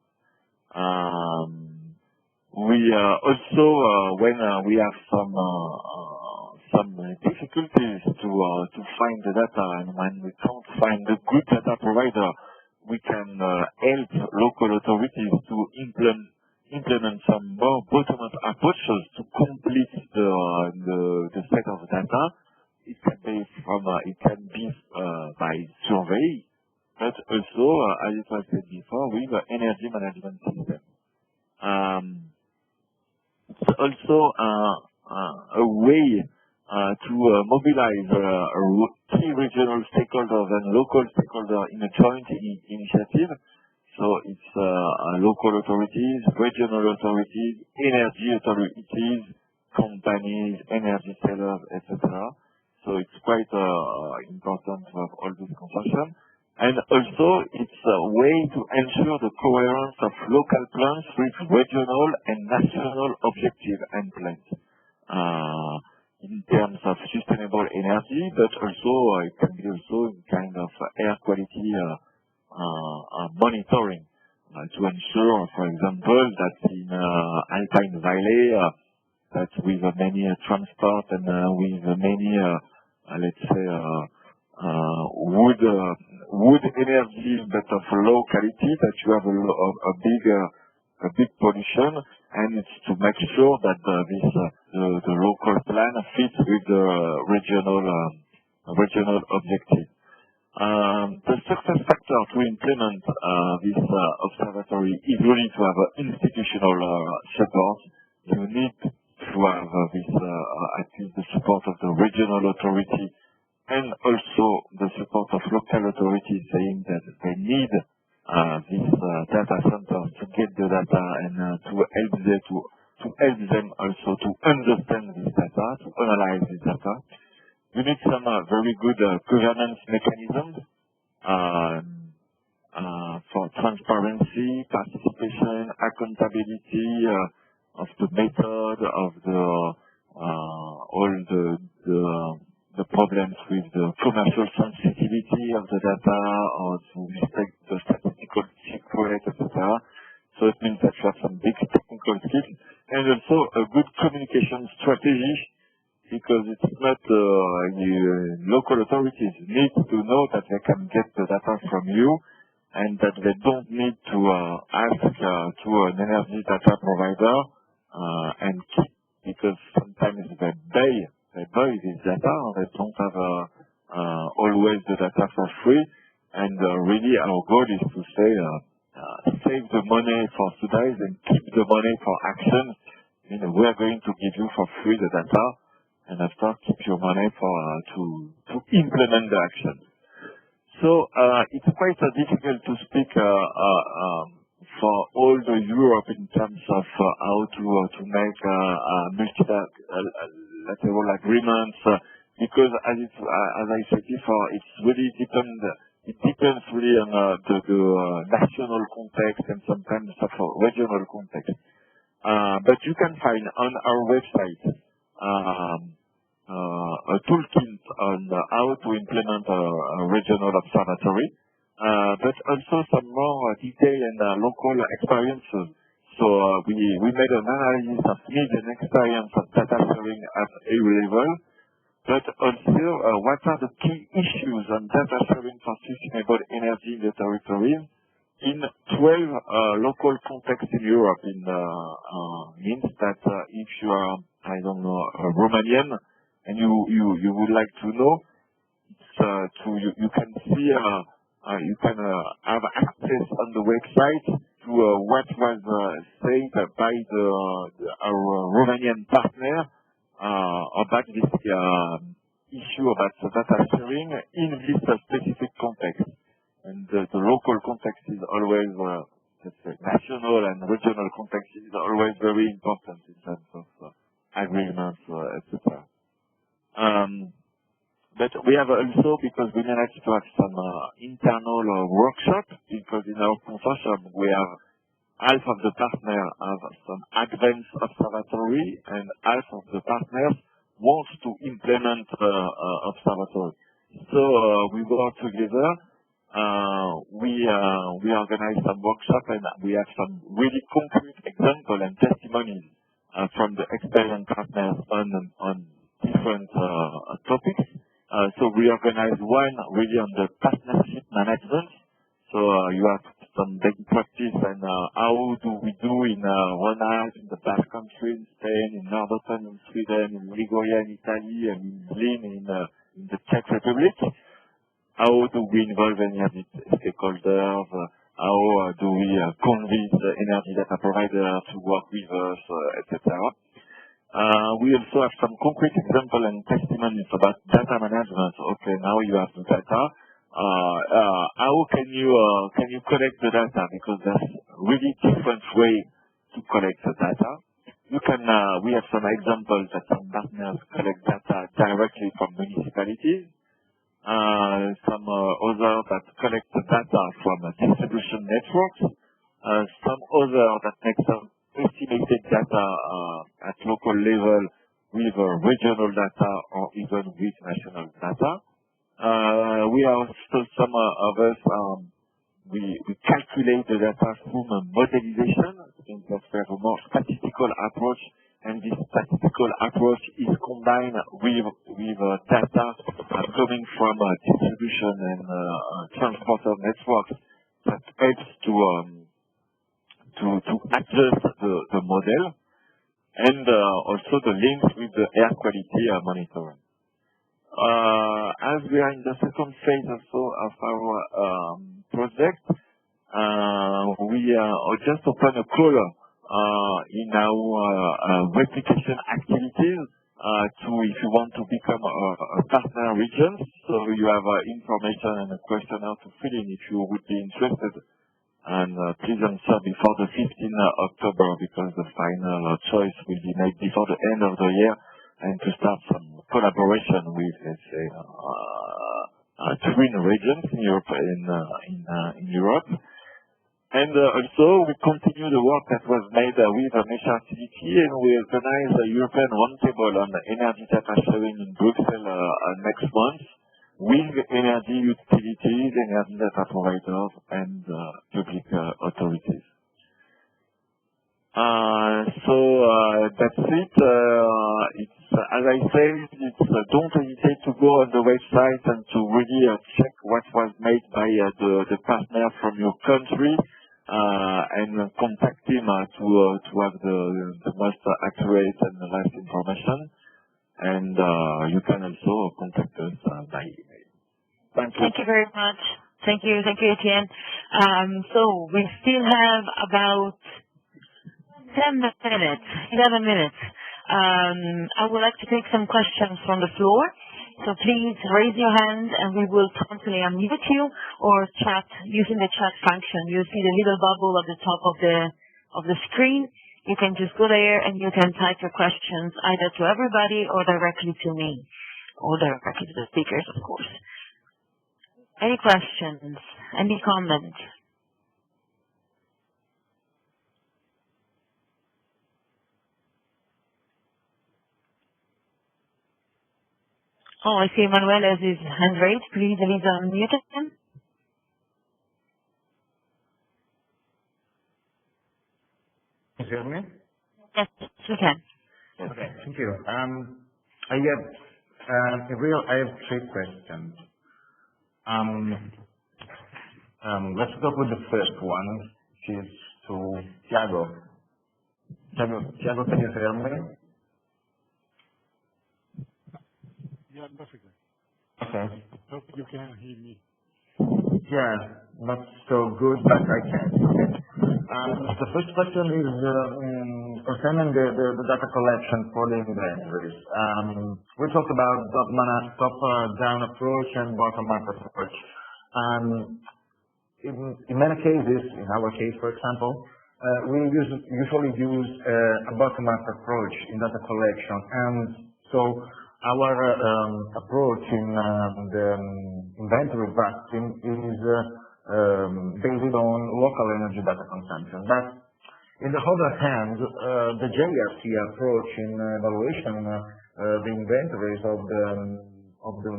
Speaker 7: We also, when we have some difficulties to find the data, and when we can't find a good data provider, we can help local authorities to implement some more bottom-up approaches to complete the set of data. It can be by survey, but also, as it was said before, with energy management system. It's also a way to mobilize key regional stakeholders and local stakeholders in a joint initiative. So it's local authorities, regional authorities, energy authorities, companies, energy sellers, etc. So it's quite important to have all this consortium. And also, it's a way to ensure the coherence of local plans with regional and national objectives and plans in terms of sustainable energy, but also it can be also in kind of air quality monitoring to ensure, for example, that in Alpine Valley, that with many transport and with many, let's say, wood energy, but of low quality, that you have a big pollution, and it's to make sure that the local plan fits with the regional objective. The success factor to implement this observatory is really to have institutional support. You need to have at least the support of the regional authority and also the support of local authorities saying that they need these data centers to get the data and to help them also to understand this data, to analyze this data. You need some very good governance mechanisms for transparency, participation, accountability of the method, of all the problems with the commercial sensitivity of the data, or to respect the statistical secret, etc. So it means that you have some big technical skills and also a good communication strategy, because it's not local authorities need to know that they can get the data from you and that they don't need to ask to an energy data provider and keep, because sometimes they buy this data, or they don't have always the data for free. And really our goal is to say save the money for studies and keep the money for action. We are going to give you for free the data, and after keep your money for to implement the action. So it's quite difficult to speak for all the Europe in terms of how to make multilateral agreements, because as I said before, it's really it depends really on the national context and sometimes for regional context. But you can find on our website a toolkit on how to implement a regional observatory, but also some more detailed and local experiences. So we made an analysis of needs and experience of data sharing at EU level, but also what are the key issues on data sharing for sustainable energy in the territories in 12 local contexts in Europe. Means that if you are, I don't know, Romanian, and you would like to know, you can see, you can have access on the website to what was said by our Romanian partner about this issue about data sharing in this specific context. And the local context is always, let's say, national and regional context is always very important in terms of agreements, etc. But we have also, because we managed to have some internal workshop, because in our consortium we have half of the partners have some advanced observatory and half of the partners want to implement observatory. So we work together. We organize some workshops, and we have some really concrete examples and testimonies from the experienced partners on different topics. So we organize one really on the partnership management. So you have some big practice and how do we do in Organised, in the Basque Country, in Spain, in Northern, in Sweden, in Liguria, in Italy, and in Berlin, in the Czech Republic. How do we involve energy stakeholders? How do we convince the energy data providers to work with us, etc. We also have some concrete example and testimonies about data management. Okay, now you have the data. How can you collect the data? Because there's really different way to collect the data. We have some examples that some partners collect data directly from municipalities. Some others that collect the data from distribution networks. Some others that make some estimated data at local level with regional data or even with national data. We are also some of us, we calculate the data through a modelization. I think that we have a more statistical approach, and this statistical approach is combined with data coming from distribution and transporter networks that helps to adjust the model, and also the links with the air quality monitoring. As we are in the second phase also of our project, we just open a call in our replication activities if you want to become a partner region. So you have information and a questionnaire to fill in if you would be interested. And please answer before the 15th October, because the final choice will be made before the end of the year, and to start some collaboration with, let's say, twin regions in Europe. And also, we continue the work that was made with Nature Activity, and we organize a European roundtable on energy data sharing in Brussels next month, with energy utilities, energy data providers, and public authorities. So that's it. It's, as I said, don't hesitate to go on the website and to really check what was made by the partner from your country, and contact him to have the most accurate and the last information. And you can also contact us by email. Thank you.
Speaker 1: Thank you very much. Thank you, Etienne. So we still have about 10 minutes, 11 minutes. I would like to take some questions from the floor. So please raise your hand and we will promptly unmute you, or chat using the chat function. You see the little bubble at the top of the screen. You can just go there and you can type your questions either to everybody or directly to me, or directly to the speakers, of course. Any questions? Any comments? Oh, I see Manuel has his hand raised. Please, Elisa, unmute him.
Speaker 2: Can you hear me?
Speaker 1: Yes, we can.
Speaker 2: Okay, thank you. I have three questions. Let's start with the first one, which is to Tiago. Tiago, can you hear me?
Speaker 5: Yeah, perfectly.
Speaker 2: Okay.
Speaker 5: Hope you can hear me.
Speaker 2: Yeah, not so good, but I can. Okay. The first question is concerning the data collection for the inventories. We talked about top-down approach and bottom-up approach. In many cases, in our case, for example, we usually use a bottom-up approach in data collection, and so our approach in the inventory vacuum is based on local energy data consumption. But In the other hand, the JRC approach in evaluation the inventories of the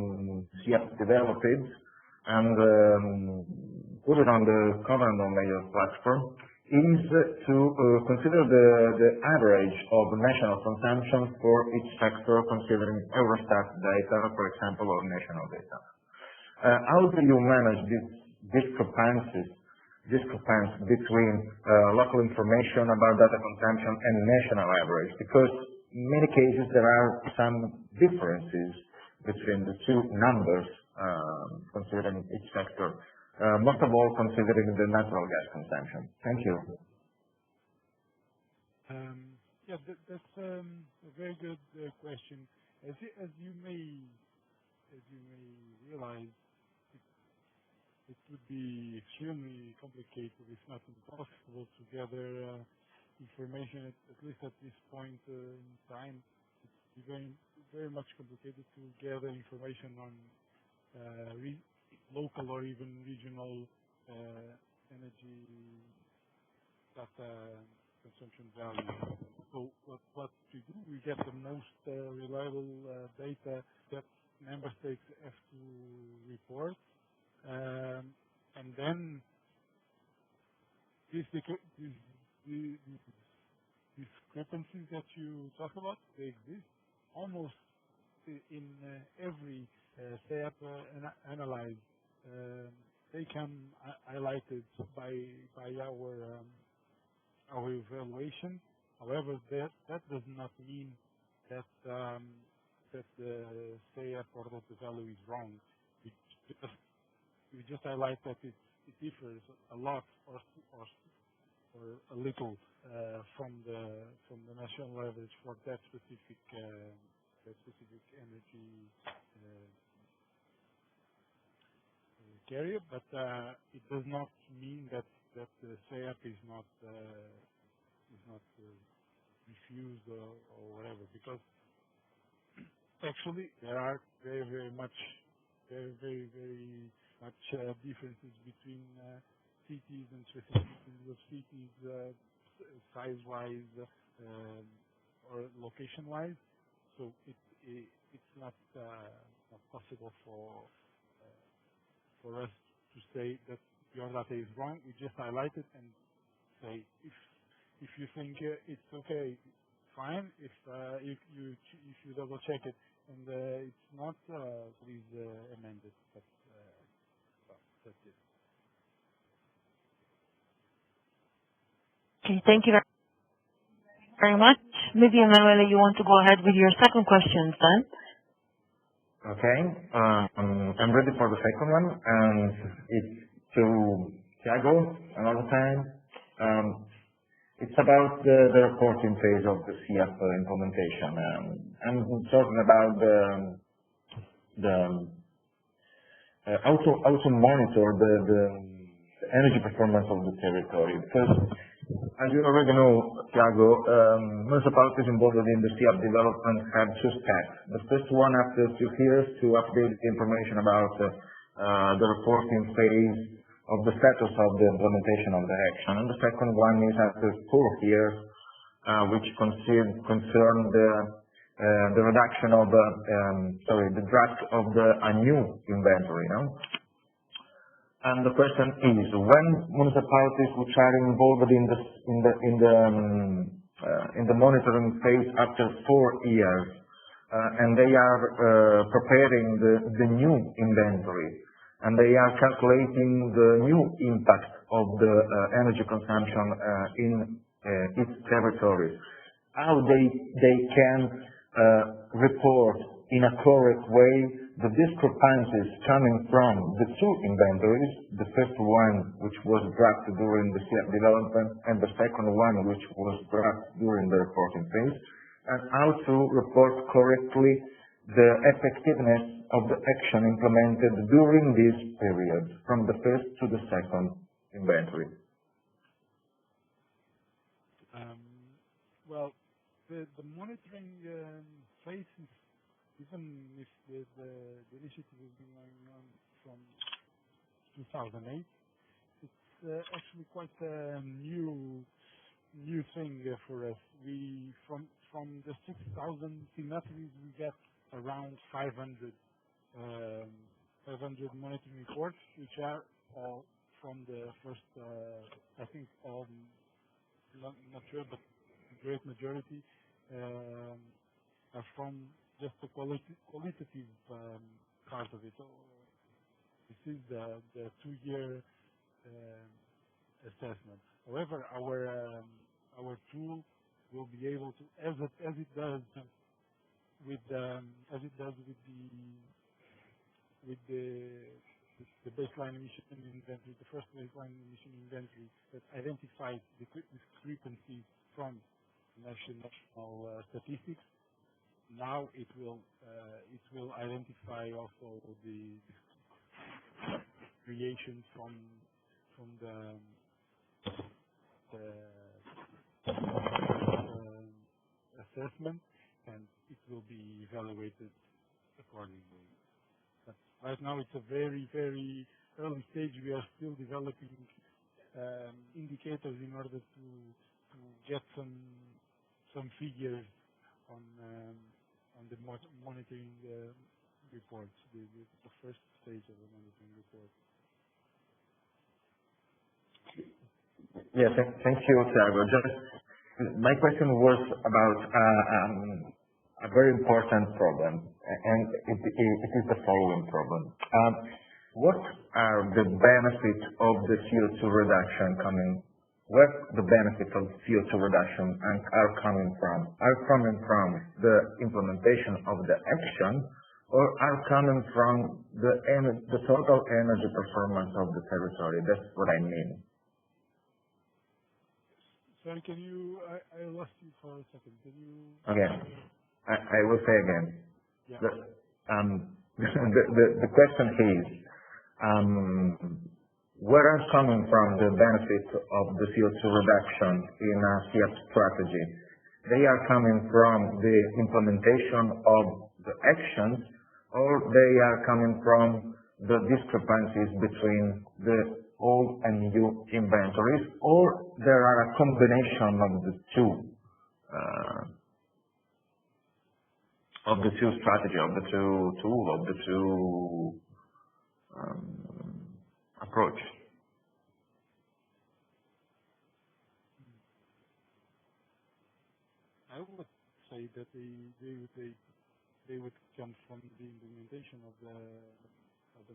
Speaker 2: SEAPs developed and put it on the government layer platform is to consider the average of national consumption for each sector, considering Eurostat data, for example, or national data. How do you manage these discrepancies between local information about data consumption and national average? Because in many cases there are some differences between the two numbers considering each sector. Most of all, considering the natural gas consumption. Thank you.
Speaker 5: Yeah, that's a very good question. As you may realize, it would be extremely complicated, if not impossible, to gather information. At least at this point in time, it's very much complicated to gather information on local or even regional energy data consumption value. So what we do, we get the most reliable data that member states have to report, and then these discrepancies that you talk about, they exist almost in every SEAP analyzed. They come highlighted by our evaluation. However, that does not mean that that the SEAP or that the value is wrong. We just highlight that it differs a lot or a little from the national average for that specific energy carrier, but it does not mean that the SEAP is not refused or whatever, because actually there are very much differences between cities and specificities of cities, size-wise or location-wise. So it's not possible for us to say that your data is wrong. We just highlight it and say if you think it's okay, fine. If you double check it and it's not, please amend it. But that's it.
Speaker 1: Okay, thank you very much. Maybe, Emanuele, you want to go ahead with your second question then?
Speaker 2: Okay, I'm ready for the second one, and it's to Tiago another time. It's about the reporting phase of the SEAP implementation. I'm talking about how to monitor the energy performance of the territory. Because, as you already know, Tiago, municipalities involved in the SEAP development have two steps. The first one, after 2 years, to update the information about the reporting phase of the status of the implementation of the action. And the second one is after 4 years, which concern the reduction of the draft of a new inventory. And the question is, when municipalities which are involved in the monitoring phase after 4 years, and they are preparing the new inventory, and they are calculating the new impact of the energy consumption in its territories, how they can report in a correct way the discrepancies coming from the two inventories, the first one which was drafted during the SEAP development and the second one which was drafted during the reporting phase, and how to report correctly the effectiveness of the action implemented during this period, from the first to the second inventory.
Speaker 5: Well, the monitoring phase, even if the initiative has been going on from 2008, it's actually quite a new new thing for us. We from the 6,000 signatories, we get around 500 monitoring reports, which are all from the first, I think all, not sure, but the great majority are from just the qualitative part of it. So this is the 2-year assessment. However, our tool will be able to, as it does with the baseline emission inventory, the first baseline emission inventory that identifies discrepancies from national statistics. Now it will identify also the creation from the assessment, and it will be evaluated accordingly. But right now it's a very, very early stage. We are still developing indicators in order to get some figures on the monitoring reports, the first stage of the monitoring report.
Speaker 2: Yeah, thank you, Thiago. My question was about a very important problem, and it is the following problem. What are the benefits of the CO2 reduction coming? Where the benefits of CO2 reduction are coming from? Are coming from the implementation of the action, or are coming from the total energy performance of the territory? That's what I mean.
Speaker 5: Sorry, can you? I lost you for a second. Can you?
Speaker 2: Okay, I will say again.
Speaker 5: Yeah.
Speaker 2: The question is, where are coming from the benefits of the CO2 reduction in a SEAP strategy? They are coming from the implementation of the actions, or they are coming from the discrepancies between the old and new inventories, or there are a combination of the two strategy, of the two tool, of the two approach.
Speaker 5: I would say that they would come from the implementation of the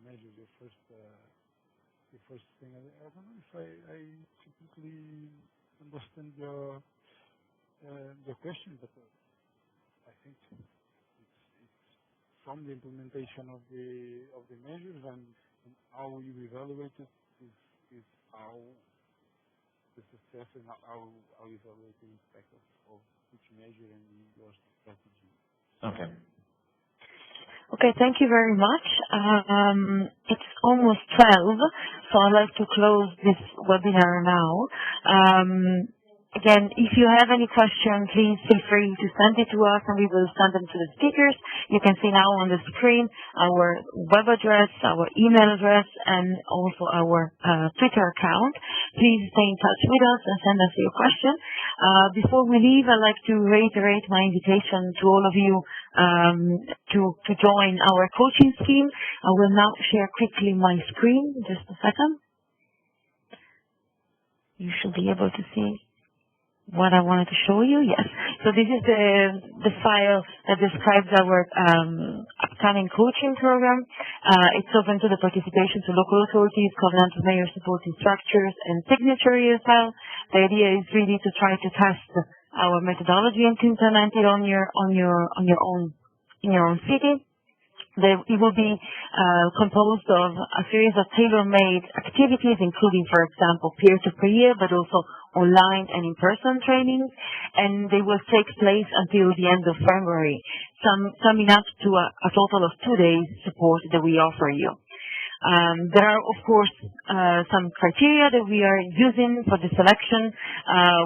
Speaker 5: measures. The first thing, I don't know if I completely understand your question, but I think it's from the implementation of the measures, and how you evaluate it is how the success and how you evaluate the impact of each measure and your strategy.
Speaker 2: Okay.
Speaker 1: Okay, thank you very much. It's almost 12, so I'd like to close this webinar now. Again, if you have any questions, please feel free to send it to us, and we will send them to the speakers. You can see now on the screen our web address, our email address, and also our Twitter account. Please stay in touch with us and send us your question. Before we leave, I'd like to reiterate my invitation to all of you to join our coaching scheme. I will now share quickly my screen. Just a second. You should be able to see what I wanted to show you. Yes. So this is the file that describes our upcoming coaching program. It's open to the participation to local authorities, covenant of mayor supporting structures, and signatory as well. The idea is really to try to test our methodology and to implement it in your own city. It will be composed of a series of tailor-made activities, including, for example, peer-to-peer, but also online and in-person trainings, and they will take place until the end of February, summing up to a total of 2 days support that we offer you. There are, of course, some criteria that we are using for the selection.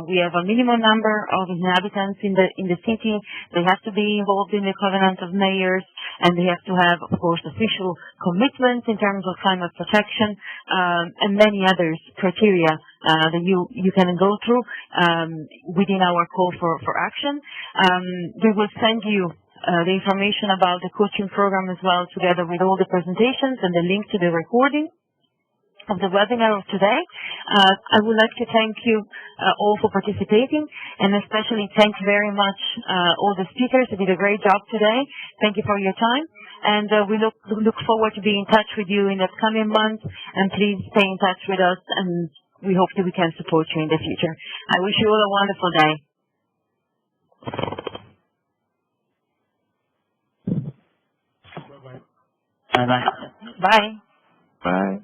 Speaker 1: We have a minimum number of inhabitants in the city. They have to be involved in the covenant of mayors, and they have to have, of course, official commitments in terms of climate protection, and many other criteria that you can go through within our call for action. We will send you the information about the coaching program as well, together with all the presentations and the link to the recording of the webinar of today. I would like to thank you all for participating, and especially thank very much all the speakers who did a great job today. Thank you for your time, and we look forward to being in touch with you in the coming months, and please stay in touch with us, and we hope that we can support you in the future. I wish you all a wonderful day.
Speaker 6: Bye-bye.
Speaker 1: Bye.
Speaker 7: Bye.